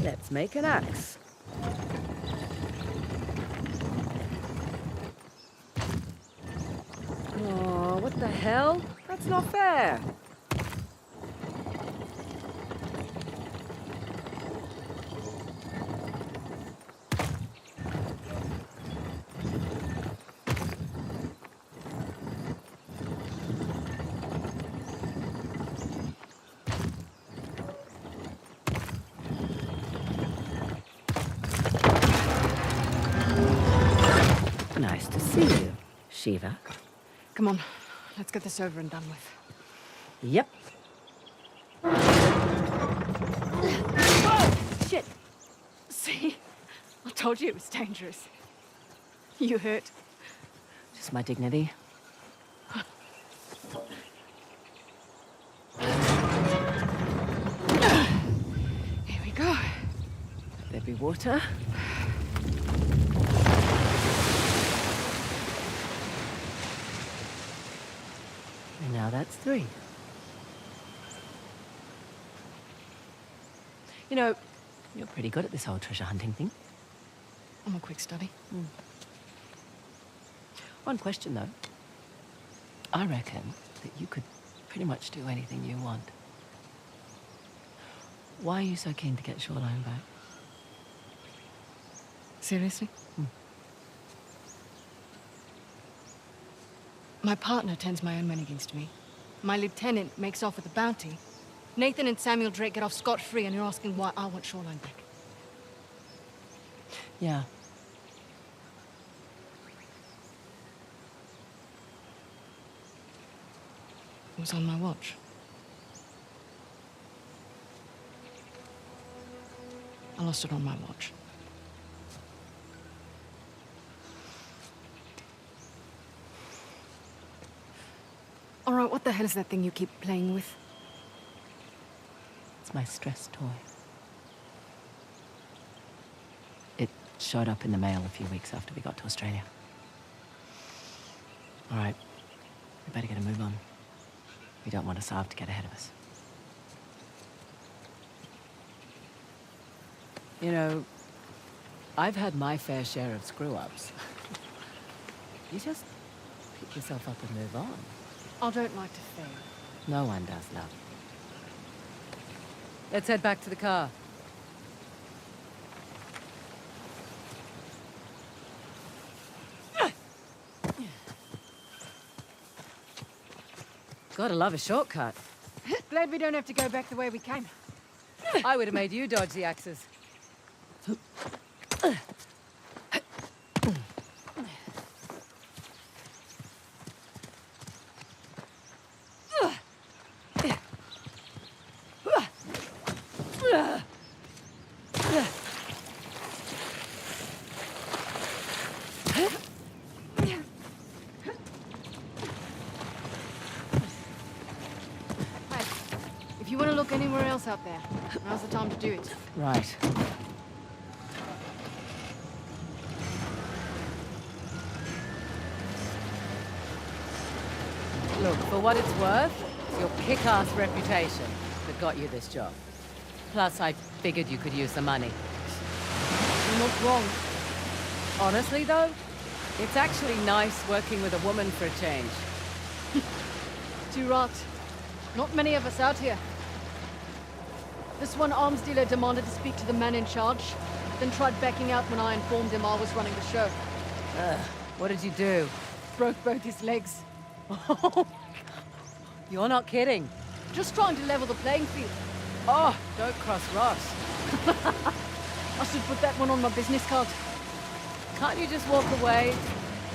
Speaker 1: Let's make an axe. Oh, what the hell? That's not fair. Nice to see you, Shiva.
Speaker 2: Come on. Let's get this over and done with.
Speaker 1: Yep.
Speaker 2: Whoa! Shit! See? I told you it was dangerous. You hurt.
Speaker 1: Just my dignity.
Speaker 2: Here we go.
Speaker 1: There be water. And now that's 3. You know, you're pretty good at this whole treasure hunting thing.
Speaker 2: I'm a quick study.
Speaker 1: One question, though. I reckon that you could pretty much do anything you want. Why are you so keen to get Shoreline back?
Speaker 2: Seriously? My partner turns my own men against me. My lieutenant makes off with the bounty. Nathan and Samuel Drake get off scot-free, and you're asking why I want Shoreline back.
Speaker 1: Yeah.
Speaker 2: It was on my watch. I lost it on my watch. All right, what the hell is that thing you keep playing with?
Speaker 1: It's my stress toy. It showed up in the mail a few weeks after we got to Australia. All right, we better get a move on. We don't want Asav to get ahead of us. You know, I've had my fair share of screw-ups. You just pick yourself up and move on.
Speaker 2: I don't like to fail.
Speaker 1: No one does, love. Let's head back to the car. Gotta love a shortcut.
Speaker 2: Glad we don't have to go back the way we came.
Speaker 1: I would have made you dodge the axes.
Speaker 2: If you want to look anywhere else out there, now's the time to do it.
Speaker 1: Right. Look, for what it's worth, it's your kick-ass reputation that got you this job. Plus, I figured you could use the money.
Speaker 2: You're not wrong.
Speaker 1: Honestly, though, it's actually nice working with a woman for a change.
Speaker 2: Too right. Not many of us out here. This one arms dealer demanded to speak to the man in charge, then tried backing out when I informed him I was running the show.
Speaker 1: What did you do?
Speaker 2: Broke both his legs.
Speaker 1: You're not kidding.
Speaker 2: Just trying to level the playing field.
Speaker 1: Oh, don't cross Ross.
Speaker 2: I should put that one on my business card.
Speaker 1: Can't you just walk away?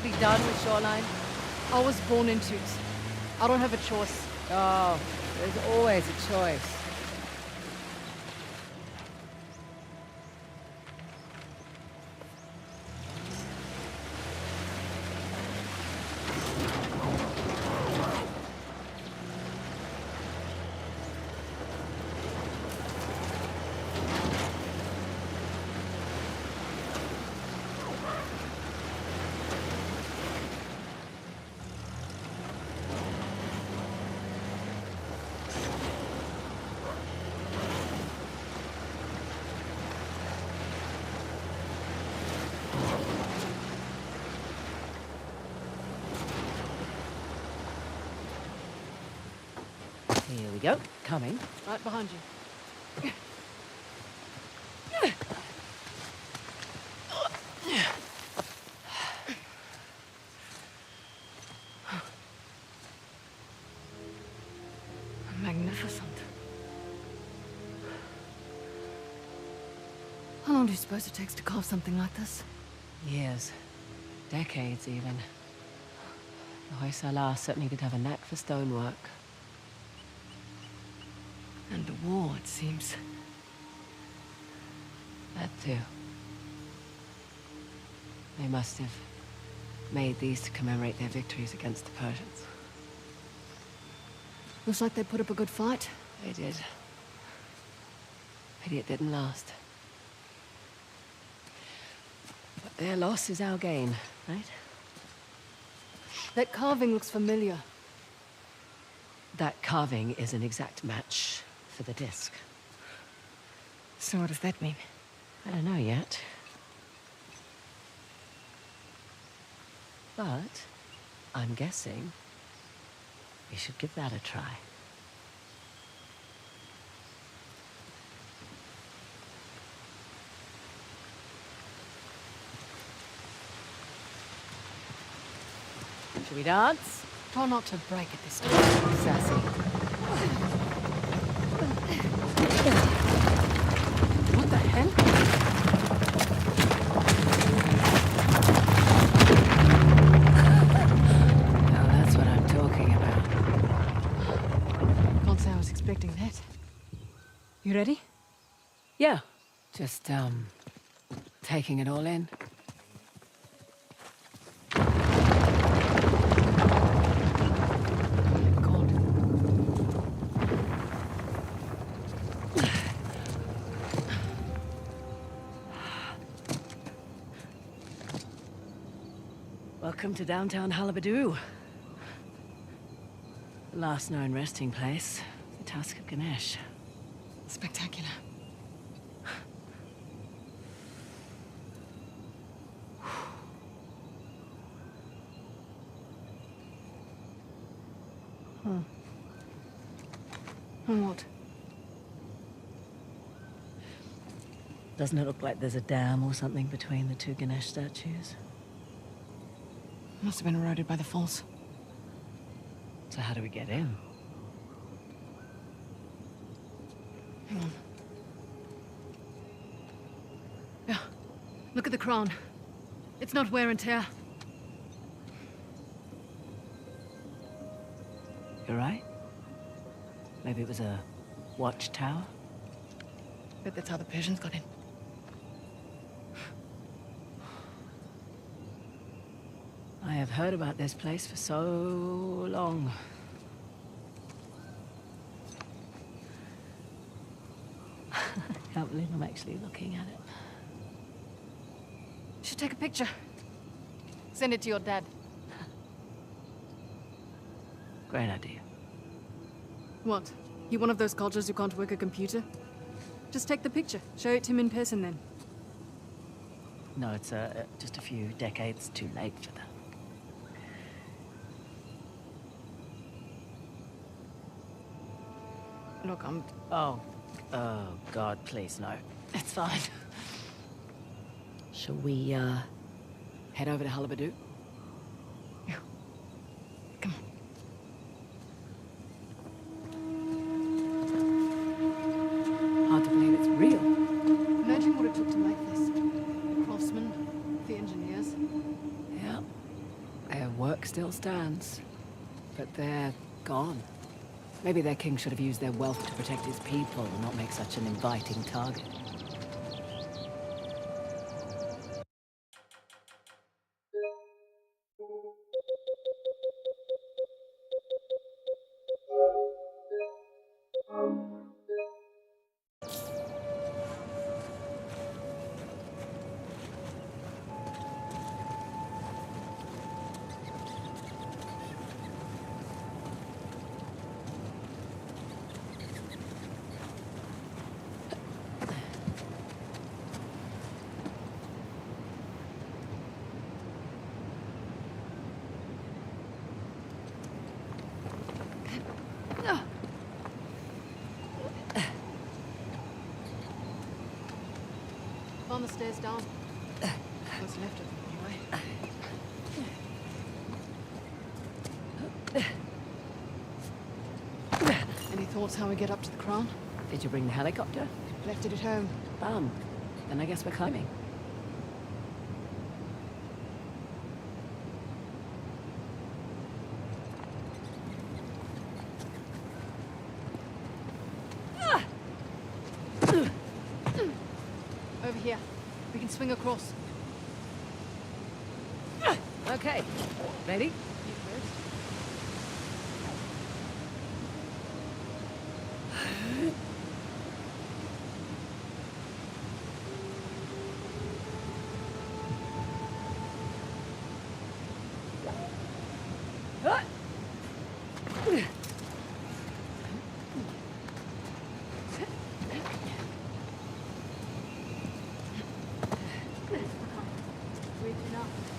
Speaker 1: Be done with Shoreline?
Speaker 2: I was born into it. I don't have a choice.
Speaker 1: Oh, there's always a choice. Here we go. Coming.
Speaker 2: Right behind you. Magnificent. How long do you suppose it takes to carve something like this?
Speaker 1: Years. Decades, even. The hyusala certainly did have a knack for stonework.
Speaker 2: And the war, it seems.
Speaker 1: That too. They must have made these to commemorate their victories against the Persians.
Speaker 2: Looks like they put up a good fight.
Speaker 1: They did. Pity it didn't last. But their loss is our gain, right?
Speaker 2: That carving looks familiar.
Speaker 1: That carving is an exact match for the disc.
Speaker 2: So what does that mean?
Speaker 1: I don't know yet. But I'm guessing we should give that a try. Should we dance?
Speaker 2: Try not to break it this time.
Speaker 1: Sassy.
Speaker 2: What the hell?
Speaker 1: Now that's what I'm talking about.
Speaker 2: Can't say I was expecting that. You ready?
Speaker 1: Yeah. Just, taking it all in.
Speaker 2: God.
Speaker 1: Welcome to downtown Halabadu. The last known resting place, the Tusk of Ganesh.
Speaker 2: Spectacular. And what?
Speaker 1: Doesn't it look like there's a dam or something between the two Ganesh statues?
Speaker 2: Must have been eroded by the falls.
Speaker 1: So how do we get in?
Speaker 2: Hang on. Yeah. Look at the crown. It's not wear and tear.
Speaker 1: You're right. Maybe it was a watchtower?
Speaker 2: Bet that's how the Persians got in.
Speaker 1: I have heard about this place for so long. I can't believe I'm actually looking at it.
Speaker 2: You should take a picture. Send it to your dad.
Speaker 1: Great idea.
Speaker 2: What? You one of those cultures who can't work a computer? Just take the picture. Show it to him in person then.
Speaker 1: No, it's just a few decades too late for that.
Speaker 2: Look,
Speaker 1: Oh, God, please, no. It's fine. Shall we, head over to Halabadu?
Speaker 2: Yeah. Come on.
Speaker 1: Hard to believe it's real.
Speaker 2: Imagine what it took to make this. The craftsmen, the engineers.
Speaker 1: Yeah. Their work still stands, but they're gone. Maybe their king should have used their wealth to protect his people and not make such an inviting target.
Speaker 2: On the stairs down. What's left of them, anyway. Any thoughts how we get up to the crown?
Speaker 1: Did you bring the helicopter?
Speaker 2: Left it at home.
Speaker 1: Bum. Then I guess we're climbing.
Speaker 2: Over here. We can swing across.
Speaker 1: Okay. Ready?
Speaker 2: You first.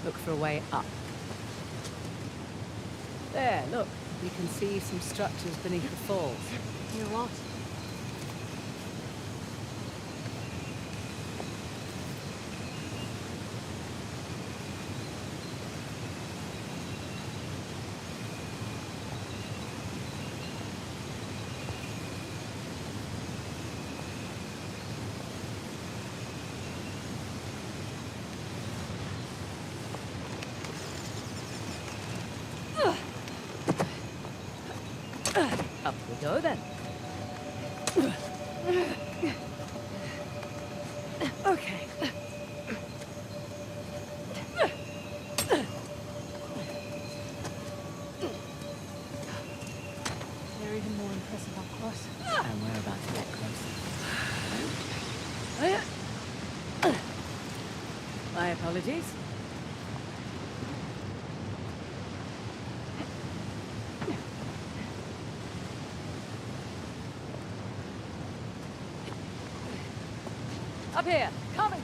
Speaker 1: Look for a way up. There, look. We can see some structures beneath the falls.
Speaker 2: You're right.
Speaker 1: Go then. Okay.
Speaker 2: They're even more impressive up close.
Speaker 1: And we're about to get closer. My apologies. Up here.
Speaker 2: Coming!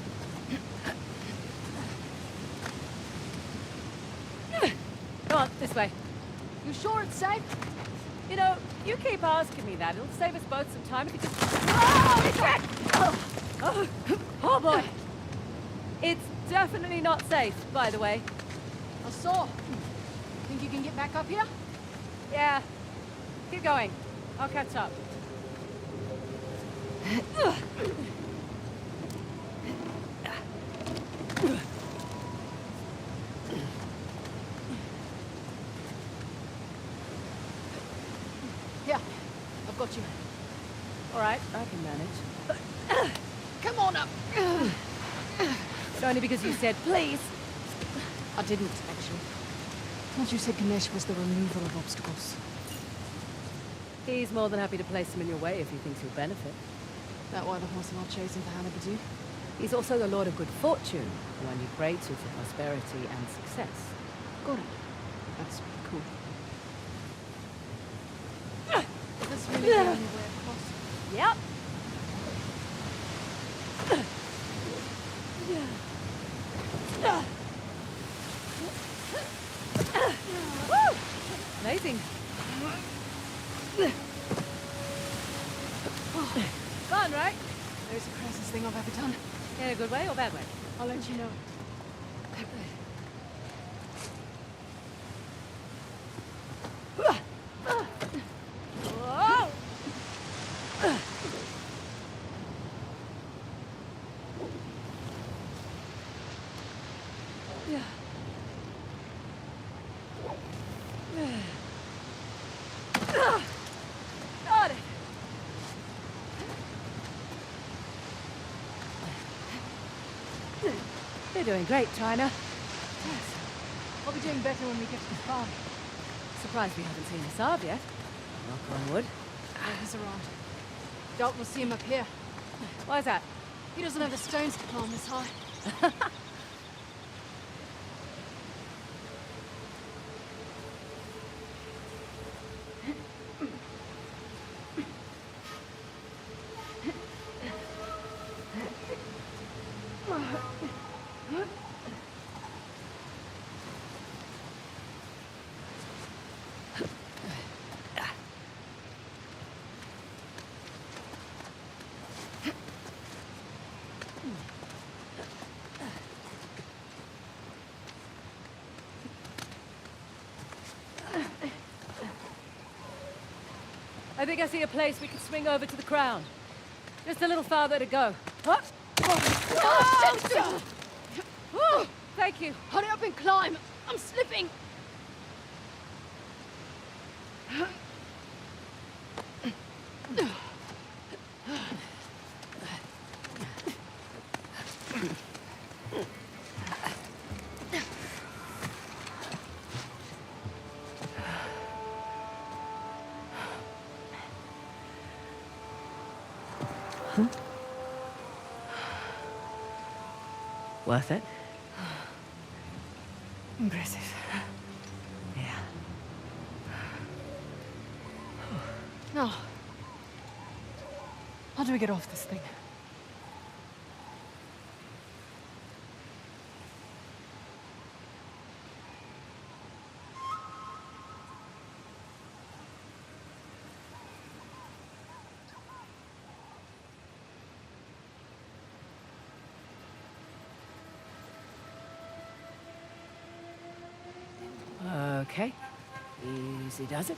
Speaker 1: Go on, this way.
Speaker 2: You sure it's safe?
Speaker 1: You know, you keep asking me that. It'll save us both some time if you just... Oh boy. It's definitely not safe, by the way.
Speaker 2: I saw. Think you can get back up here?
Speaker 1: Yeah. Keep going. I'll catch up.
Speaker 2: Here. I've got you.
Speaker 1: All right, I can manage.
Speaker 2: Come on up!
Speaker 1: But only because you said please.
Speaker 2: I didn't, actually. Thought you said Ganesh was the removal of obstacles.
Speaker 1: He's more than happy to place them in your way if he thinks you'll benefit.
Speaker 2: That why the horse and I chose him for Hannibal?
Speaker 1: He's also the Lord of Good Fortune, the one you pray to for prosperity and success.
Speaker 2: Got it. That's cool. That's really the only way across.
Speaker 1: Yep. Woo! Amazing. Fun, right?
Speaker 2: That was the craziest thing I've ever done.
Speaker 1: In a good way or bad way?
Speaker 2: I'll let you know.
Speaker 1: Whoa! Got it. You're doing great, China.
Speaker 2: Yes. I'll be doing better when we get to the farm.
Speaker 1: Surprised we haven't seen Saab yet. Knock on wood.
Speaker 2: Oh, he's around. Doubt we'll see him up here.
Speaker 1: Why's that?
Speaker 2: He doesn't have the stones to climb this high.
Speaker 1: I think I see a place we can swing over to the crown. Just a little farther to go. What?
Speaker 2: Oh,
Speaker 1: Oh, thank you.
Speaker 2: hurry up and climb! I'm slipping!
Speaker 1: Worth it?
Speaker 2: Impressive.
Speaker 1: Yeah.
Speaker 2: Now, how do we get off this thing?
Speaker 1: Okay. Easy does it.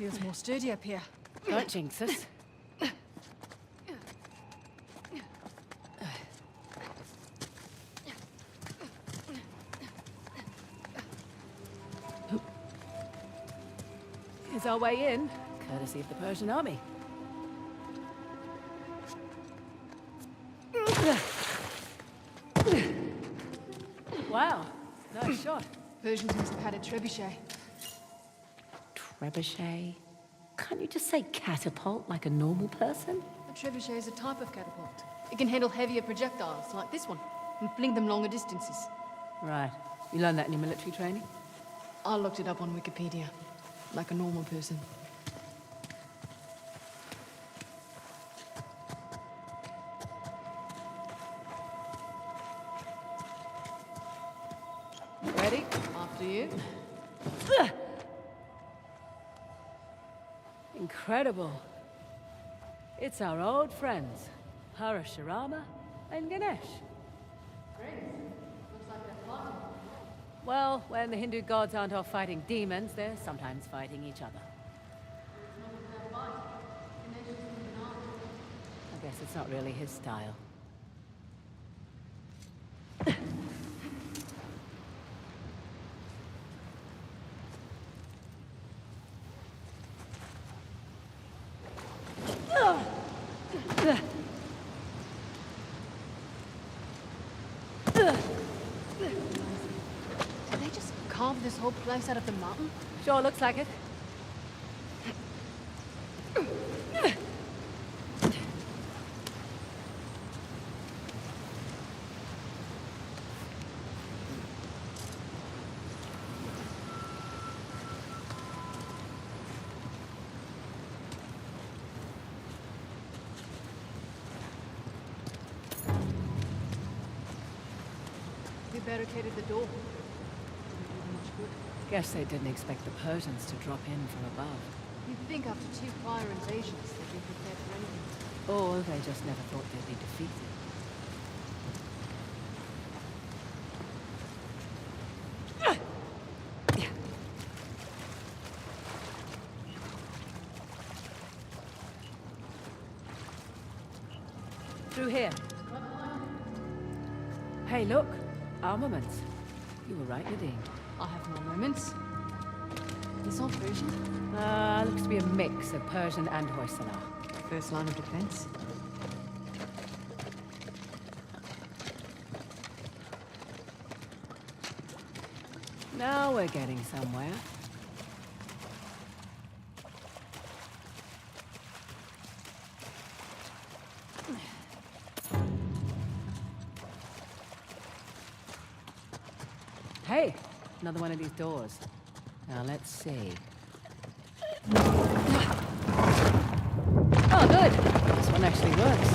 Speaker 2: Feels more sturdy up here.
Speaker 1: Don't jinx us. Here's our way in, courtesy of the Persian army. Wow, nice shot.
Speaker 2: Persians must have had a trebuchet.
Speaker 1: Trebuchet? Can't you just say catapult like a normal person?
Speaker 2: A trebuchet is a type of catapult. It can handle heavier projectiles, like this one, and fling them longer distances.
Speaker 1: Right. You learned that in your military training?
Speaker 2: I looked it up on Wikipedia, like a normal person.
Speaker 1: Ready?
Speaker 2: After you.
Speaker 1: Incredible. It's our old friends, Parshuram and Ganesh. Well, when the Hindu gods aren't off fighting demons, they're sometimes fighting each other. I guess it's not really his style.
Speaker 2: Did they just carve this whole place out of the mountain?
Speaker 1: Sure looks like it.
Speaker 2: They barricaded the door. Didn't do them much good.
Speaker 1: Guess they didn't expect the Persians to drop in from above.
Speaker 2: You'd think after 2 prior invasions they'd be prepared for anything.
Speaker 1: Or they just never thought they'd be defeated. Through here. Hey, look. Armaments. You were right, Nadine.
Speaker 2: I have my moments. This all Persian?
Speaker 1: Looks to be a mix of Persian and Hoysala.
Speaker 2: First line of defense.
Speaker 1: Now we're getting somewhere. Hey, another one of these doors. Now let's see. Oh, good. This one actually works.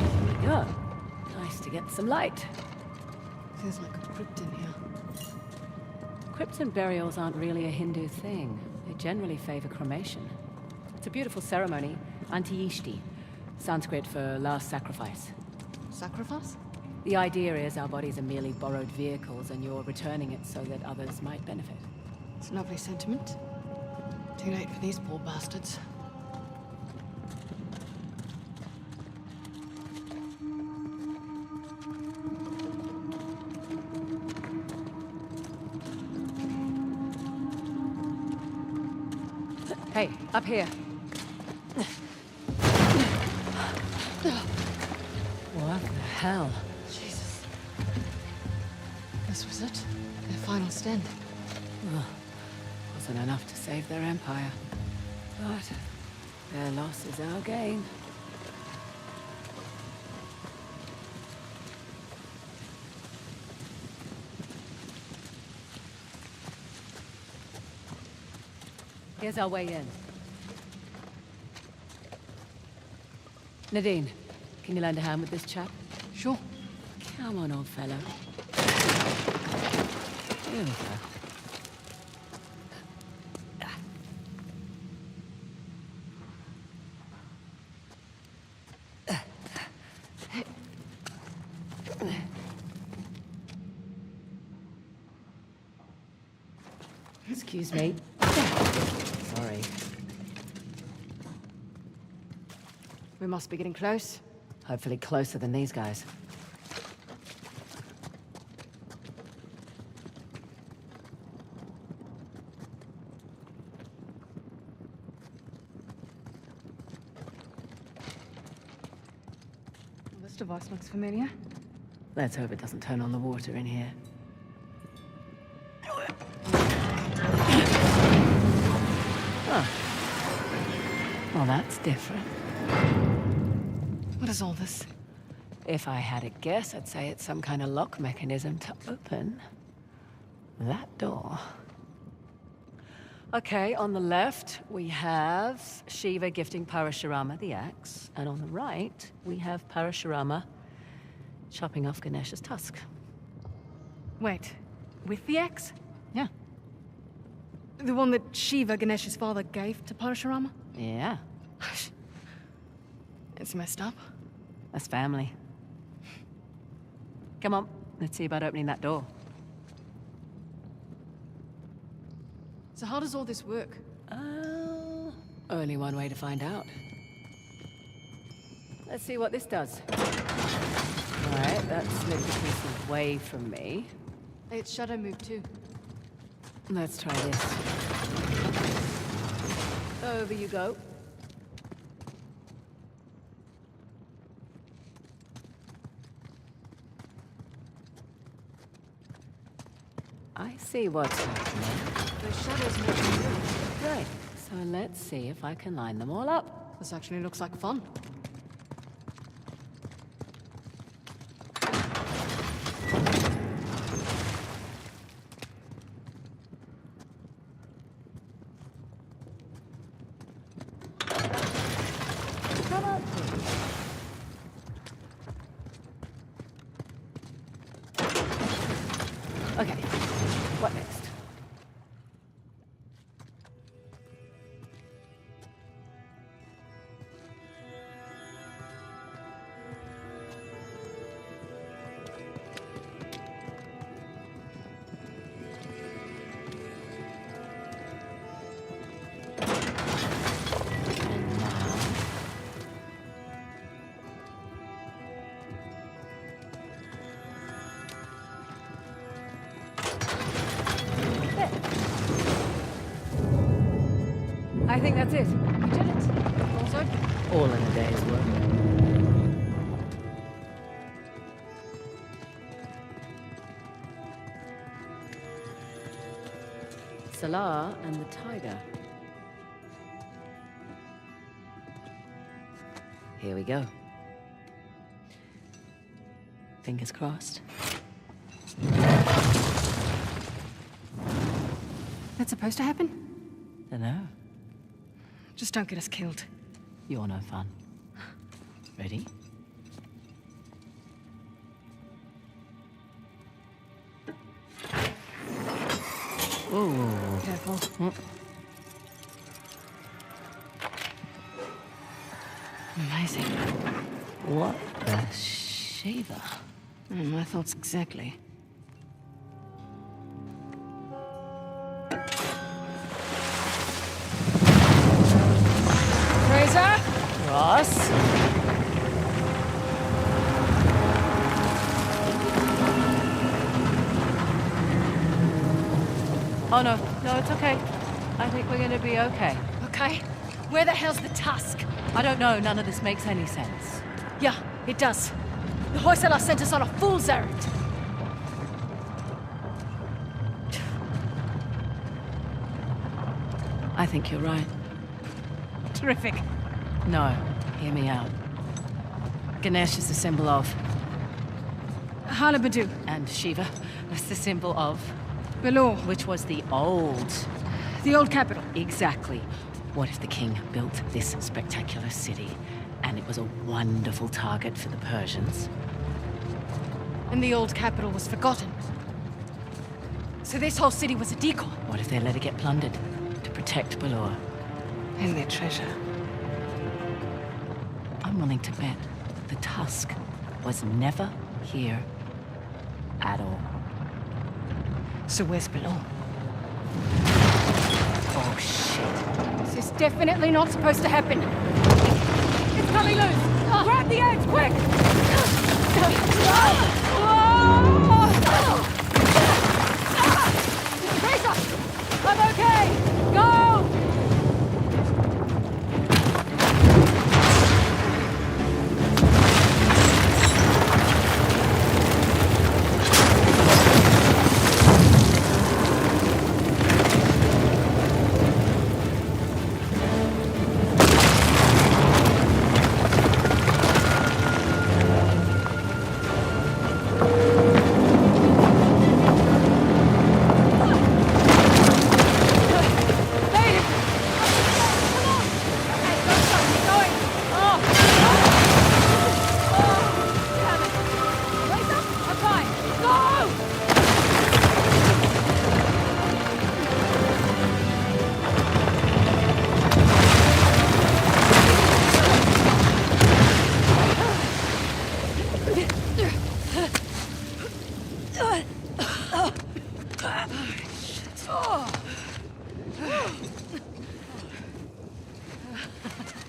Speaker 1: There we go. Nice to get some light.
Speaker 2: Feels like a crypt in here.
Speaker 1: Crypts and burials aren't really a Hindu thing. They generally favor cremation. It's a beautiful ceremony, anti-ishti, Sanskrit for last sacrifice.
Speaker 2: Sacrifice?
Speaker 1: The idea is our bodies are merely borrowed vehicles and you're returning it so that others might benefit.
Speaker 2: It's a lovely sentiment. Too late for these poor bastards.
Speaker 1: Hey, up here. What the hell?
Speaker 2: Jesus. This was it? Their final stand.
Speaker 1: Well, wasn't enough to save their empire. But their loss is our gain. Here's our way in. Nadine, can you lend a hand with this chap?
Speaker 2: Sure.
Speaker 1: Come on, old fellow. Here we go. Excuse me. Sorry.
Speaker 2: We must be getting close.
Speaker 1: Hopefully closer than these guys.
Speaker 2: Well, this device looks familiar.
Speaker 1: Let's hope it doesn't turn on the water in here. Huh. Well, that's different.
Speaker 2: What is all this?
Speaker 1: If I had a guess, I'd say it's some kind of lock mechanism to open that door. Okay, on the left, we have Shiva gifting Parashurama the axe, and on the right, we have Parashurama chopping off Ganesh's tusk.
Speaker 2: Wait, with the axe?
Speaker 1: Yeah.
Speaker 2: The one that Shiva, Ganesh's father, gave to Parashurama?
Speaker 1: Yeah,
Speaker 2: It's messed up.
Speaker 1: that's family. Come on, let's see about opening that door.
Speaker 2: So how does all this work?
Speaker 1: Only one way to find out. Let's see what this does. Alright, that slid the piece away from me.
Speaker 2: Its shadow moved too.
Speaker 1: Let's try this. Over you go. I see what's happening.
Speaker 2: Those shadows moving too.
Speaker 1: Great. So let's see if I can line them all up.
Speaker 2: This actually looks like fun.
Speaker 1: Come on. Okay. What next? I think that's it.
Speaker 2: We did it. Door's open.
Speaker 1: All in a day's work. Salah and the tiger. Here we go. Fingers crossed.
Speaker 2: That's supposed to happen?
Speaker 1: Dunno.
Speaker 2: Just don't get us killed.
Speaker 1: You're no fun. Ready? Ooh.
Speaker 2: Careful. Amazing.
Speaker 1: What the Shiva?
Speaker 2: My thoughts exactly. Frazer?
Speaker 1: Ross? Oh no, no, it's okay. I think we're gonna be okay.
Speaker 2: Okay. Where the hell's the Tusk?
Speaker 1: I don't know, none of this makes any sense.
Speaker 2: Yeah, it does. The Hyusala sent us on a fool's errand.
Speaker 1: I think you're right.
Speaker 2: Terrific.
Speaker 1: No, hear me out. Ganesh is the symbol of,
Speaker 2: Halabadu.
Speaker 1: and Shiva is the symbol of,
Speaker 2: Below.
Speaker 1: which was the old.
Speaker 2: The old capital.
Speaker 1: Exactly. What if the king built this spectacular city, and it was a wonderful target for the Persians?
Speaker 2: And the old capital was forgotten. So this whole city was a decoy.
Speaker 1: What if they let it get plundered to protect Balor?
Speaker 2: And their treasure.
Speaker 1: I'm willing to bet the Tusk was never here at all.
Speaker 2: So where's Below?
Speaker 1: Oh, shit.
Speaker 2: This is definitely not supposed to happen.
Speaker 4: It's coming loose! Grab the edge, quick!
Speaker 2: Frazer! I'm okay! Go!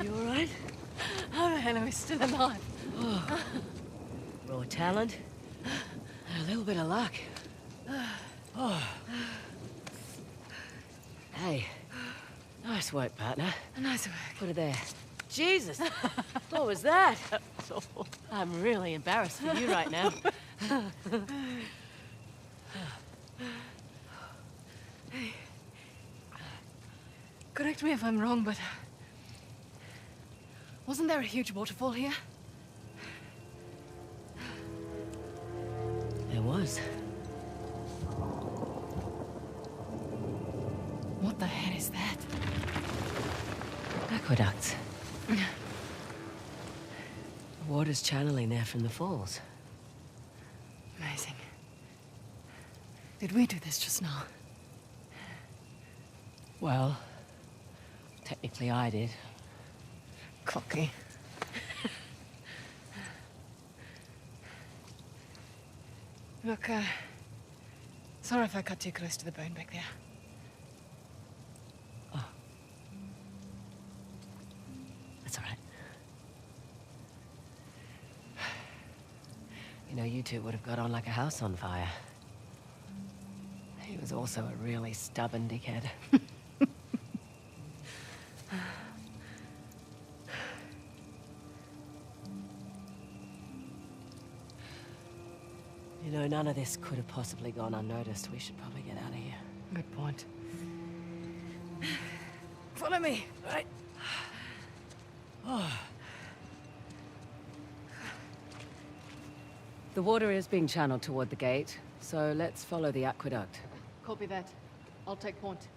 Speaker 1: You alright?
Speaker 2: How the hell are we still alive?
Speaker 1: Raw talent. And a little bit of luck. Hey. Nice work, partner.
Speaker 2: Nice work.
Speaker 1: Put it there. Jesus! What was that? I'm really embarrassed for you right now.
Speaker 2: Correct me if I'm wrong, but... wasn't there a huge waterfall here?
Speaker 1: There was.
Speaker 2: What the hell is that?
Speaker 1: Aqueducts. The water's channeling there from the falls.
Speaker 2: Amazing. Did we do this just now?
Speaker 1: Well, technically I did.
Speaker 2: Cocky. Look, sorry if I cut too close to the bone back there.
Speaker 1: That's all right. You know, you two would have got on like a house on fire. He was also a really stubborn dickhead. You know, none of this could have possibly gone unnoticed. We should probably get out of here.
Speaker 2: Good point. Follow me.
Speaker 1: Right. The water is being channeled toward the gate, so let's follow the aqueduct.
Speaker 2: Copy that. I'll take point.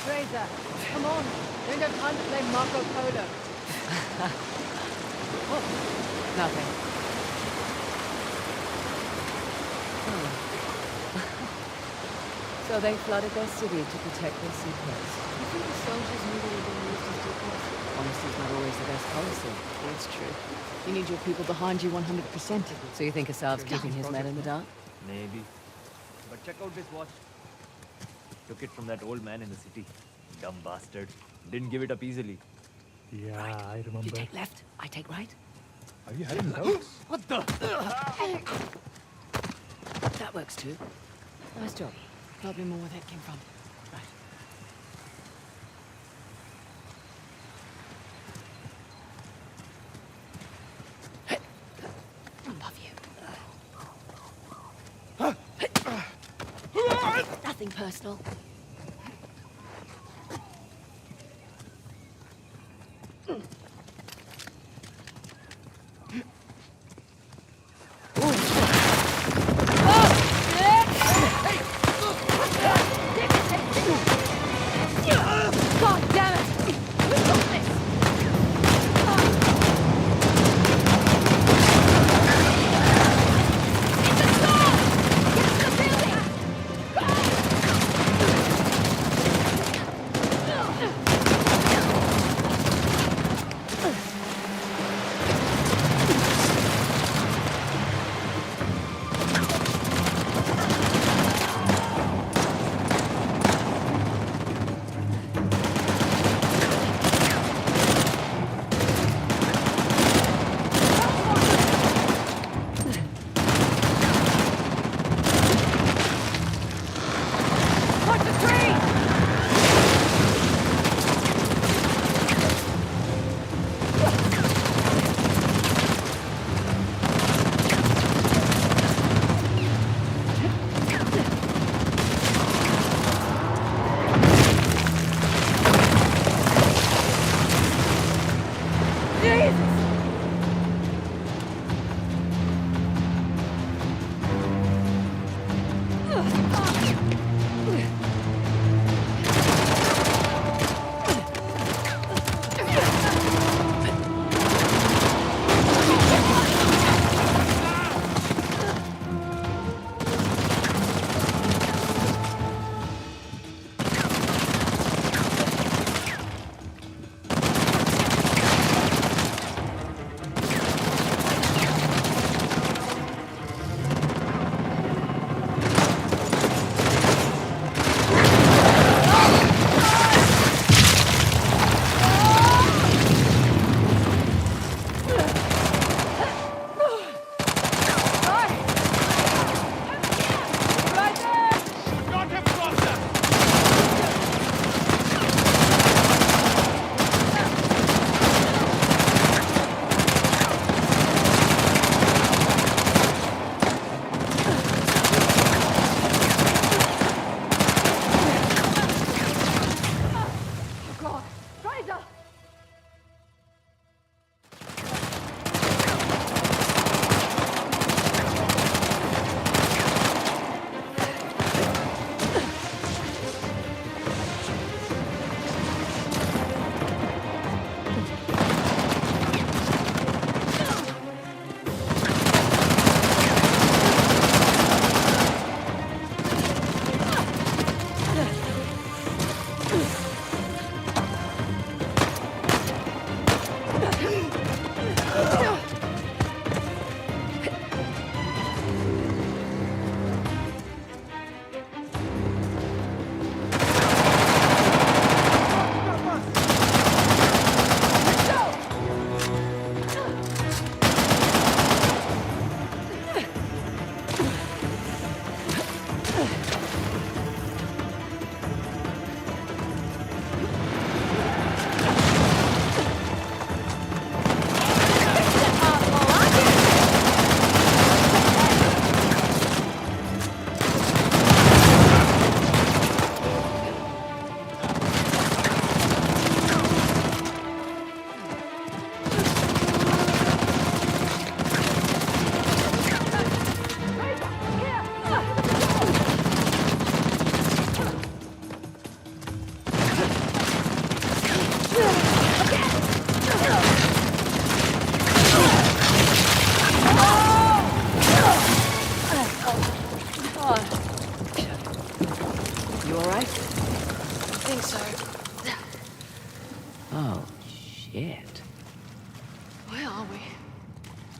Speaker 2: Frazer, come on. Don't have time to play Marco Polo.
Speaker 1: Nothing. So they flooded their city to protect their secrets.
Speaker 2: You think the soldiers knew they were being used as decoys?
Speaker 1: Honesty's not always the best policy.
Speaker 2: That's true. You need your people behind you 100%.
Speaker 1: So you think Assad's keeping his men in the dark?
Speaker 3: Maybe. But check out this watch. Took it from that old man in the city. Dumb bastard. Didn't give it up easily.
Speaker 5: Yeah, I
Speaker 1: You
Speaker 5: remember.
Speaker 1: take left, I take right.
Speaker 5: Are you having doubts?
Speaker 3: What the?
Speaker 1: That works too. Nice job.
Speaker 2: Probably more where that came from.
Speaker 1: Right. I love you. Nothing personal.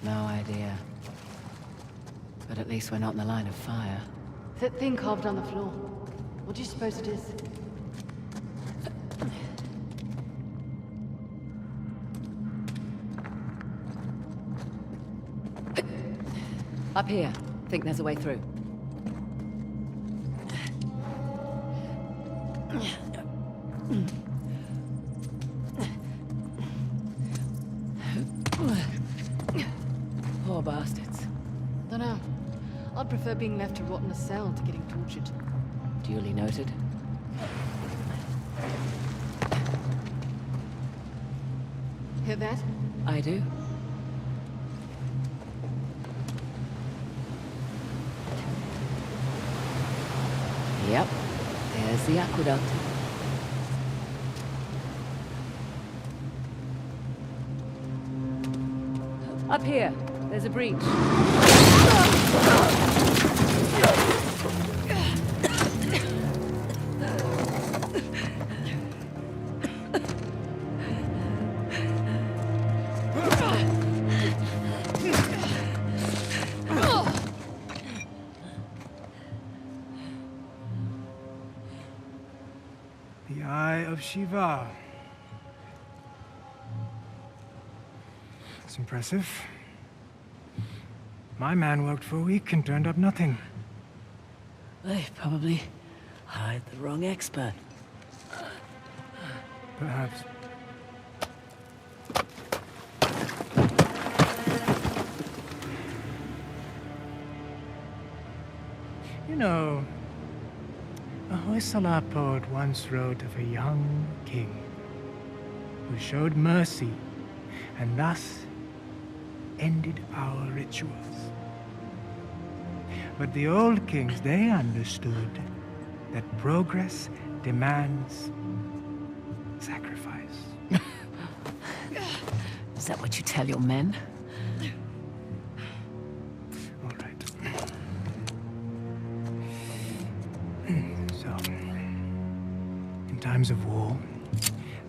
Speaker 1: No idea. But at least we're not in the line of fire.
Speaker 2: That thing carved on the floor. What do you suppose it is?
Speaker 1: Up here. Think there's a way through. Poor bastards.
Speaker 2: Dunno. I'd prefer being left to rot in a cell to getting tortured.
Speaker 1: Duly noted.
Speaker 2: Hear that?
Speaker 1: I do. Yep. There's the aqueduct. Up here. There's a breach.
Speaker 8: The Eye of Shiva. It's impressive. My man worked for a week and turned up nothing.
Speaker 1: They probably hired the wrong expert.
Speaker 8: Perhaps. You know, a hyusala poet once wrote of a young king who showed mercy and thus ended our rituals. But the old kings, they understood that progress demands sacrifice.
Speaker 1: Is that what you tell your men?
Speaker 8: All right. So, in times of war,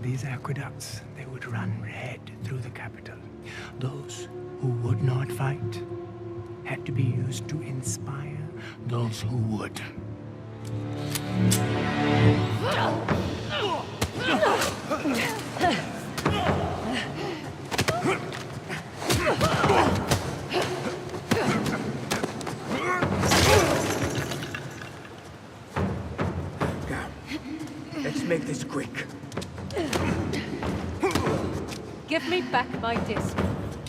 Speaker 8: these aqueducts, they would run red through the capital. Those who would not fight had to be used to inspire those who would.
Speaker 7: Let's make this quick.
Speaker 1: Give me back my disc.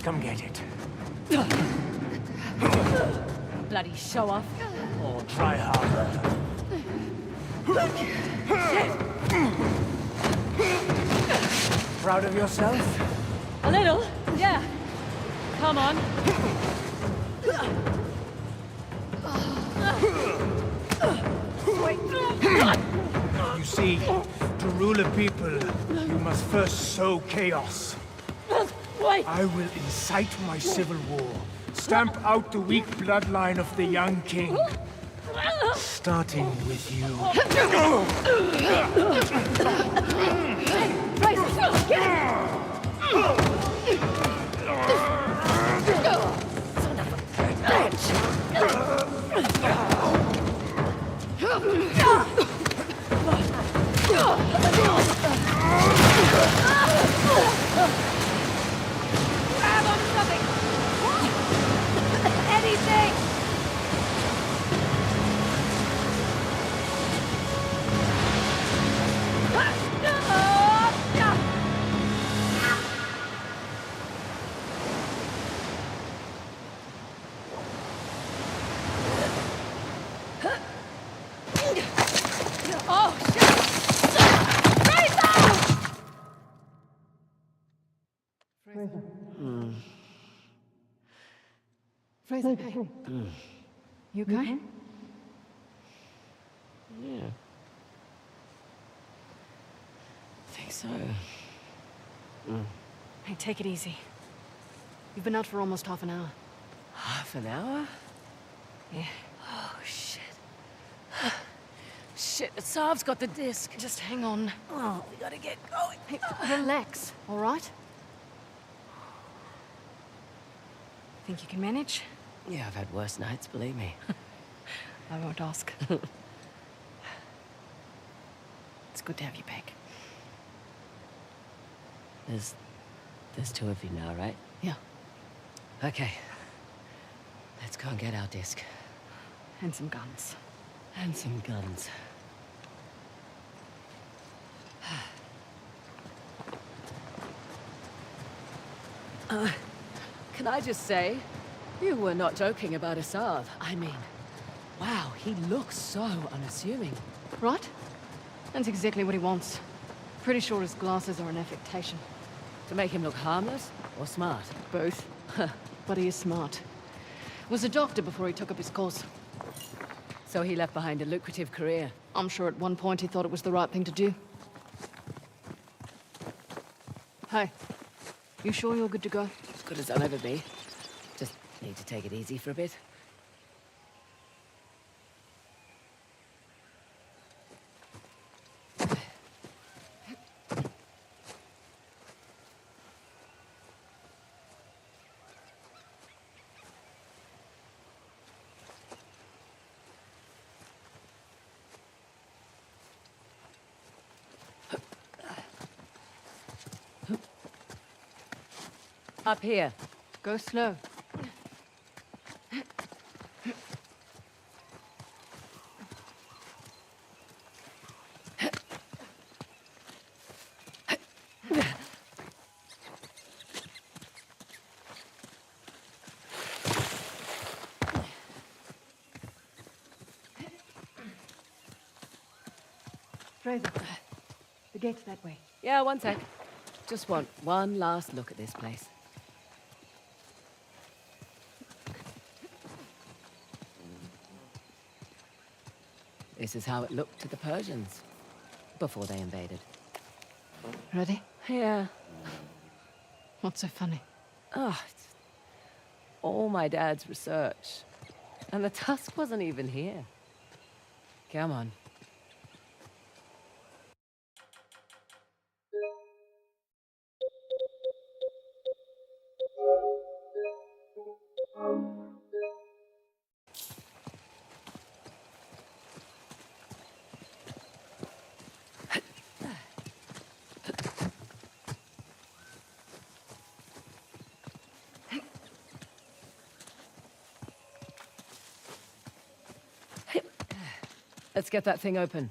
Speaker 8: Come get it.
Speaker 1: Bloody show-off.
Speaker 8: Or try harder. Proud of yourself?
Speaker 1: A little, yeah. Come on.
Speaker 8: You see, to rule a people, you must first sow chaos.
Speaker 1: Wait!
Speaker 8: I will incite my civil war, stamp out the weak bloodline of the young king, starting with you.
Speaker 1: Grab on something! Anything! Oh, shit!
Speaker 2: Frazer, hey. You okay?
Speaker 1: Yeah. I think so.
Speaker 2: Hey, take it easy. You've been out for almost half an hour.
Speaker 1: Half an hour?
Speaker 2: Yeah.
Speaker 1: Oh, shit. Shit, the Saab's got the disc.
Speaker 2: Just hang on.
Speaker 1: Oh, we gotta get going.
Speaker 2: Hey, relax, all right? Think you can manage?
Speaker 1: Yeah, I've had worse nights, believe me.
Speaker 2: I won't ask. It's good to have you back.
Speaker 1: There's two of you now, right?
Speaker 2: Yeah,
Speaker 1: Okay. Let's go and get our disc.
Speaker 2: and some guns.
Speaker 1: And some guns. Can I just say, you were not joking about Asav. I mean, wow, he looks so unassuming.
Speaker 2: Right? That's exactly what he wants. Pretty sure his glasses are an affectation.
Speaker 1: To make him look harmless or smart?
Speaker 2: Both. But he is smart. Was a doctor before he took up his course.
Speaker 1: So he left behind a lucrative career.
Speaker 2: I'm sure at one point he thought it was the right thing to do. Hey, you sure you're good to go?
Speaker 1: As good as I'll ever be. Just need to take it easy for a bit. Up here.
Speaker 2: Go slow. Frazer, the gate's that way.
Speaker 1: Yeah, one sec. Just want one last look at this place. This is how it looked to the Persians before they invaded.
Speaker 2: Ready?
Speaker 1: Yeah.
Speaker 2: What's so funny?
Speaker 1: Oh, it's all my dad's research. And the Tusk wasn't even here. Come on. Let's get that thing open.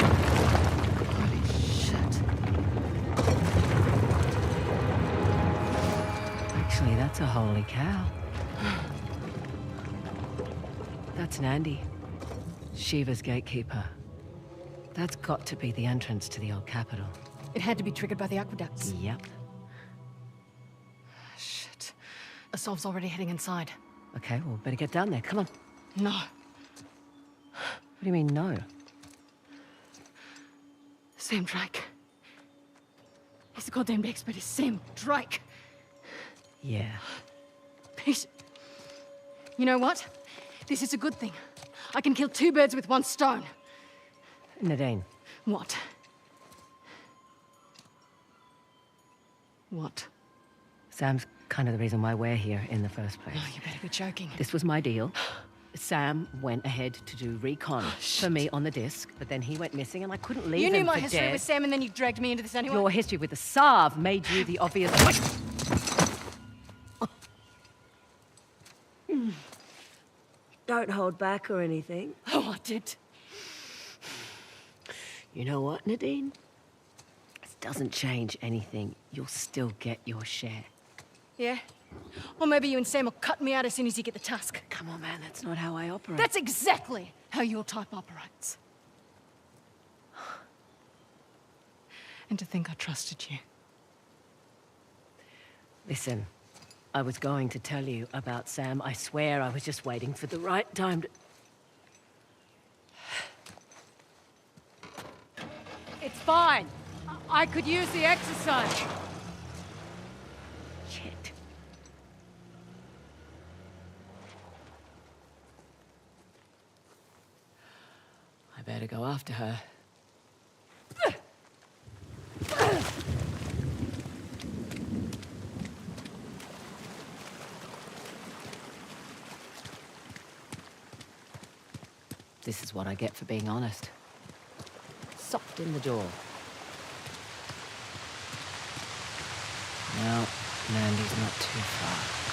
Speaker 1: Holy shit. Actually, that's a holy cow. That's Nandi, Shiva's gatekeeper. That's got to be the entrance to the old capital.
Speaker 2: It had to be triggered by the aqueducts.
Speaker 1: Yep.
Speaker 2: Shit. Asav's already heading inside.
Speaker 1: Okay, well, better get down there. Come on.
Speaker 2: No.
Speaker 1: What do you mean, no?
Speaker 2: Sam Drake. He's the goddamn expert. He's Sam Drake.
Speaker 1: Yeah.
Speaker 2: Peace. You know what? This is a good thing. I can kill two birds with one stone.
Speaker 1: Nadine.
Speaker 2: What? What?
Speaker 1: Sam's kind of the reason why we're here in the first place.
Speaker 2: Oh, you better be joking.
Speaker 1: This was my deal. Sam went ahead to do recon for me on the disc, but then he went missing and I couldn't leave
Speaker 2: You
Speaker 1: him
Speaker 2: knew my
Speaker 1: for
Speaker 2: history
Speaker 1: dead.
Speaker 2: with Sam and then you dragged me into this anyway?
Speaker 1: Your history with the Sav made you the obvious... Don't hold back or anything.
Speaker 2: Oh, I did.
Speaker 1: You know what, Nadine? This doesn't change anything. You'll still get your share.
Speaker 2: Yeah? Or maybe you and Sam will cut me out as soon as you get the Tusk.
Speaker 1: Come on, man, that's not how I operate.
Speaker 2: That's exactly how your type operates. And to think I trusted you.
Speaker 1: Listen, I was going to tell you about Sam. I swear I was just waiting for the right time to...
Speaker 4: It's fine. I could use the exercise.
Speaker 1: Shit. I'm better go after her. This is what I get for being honest. Soft in the jaw. Now, Mandy's not too far.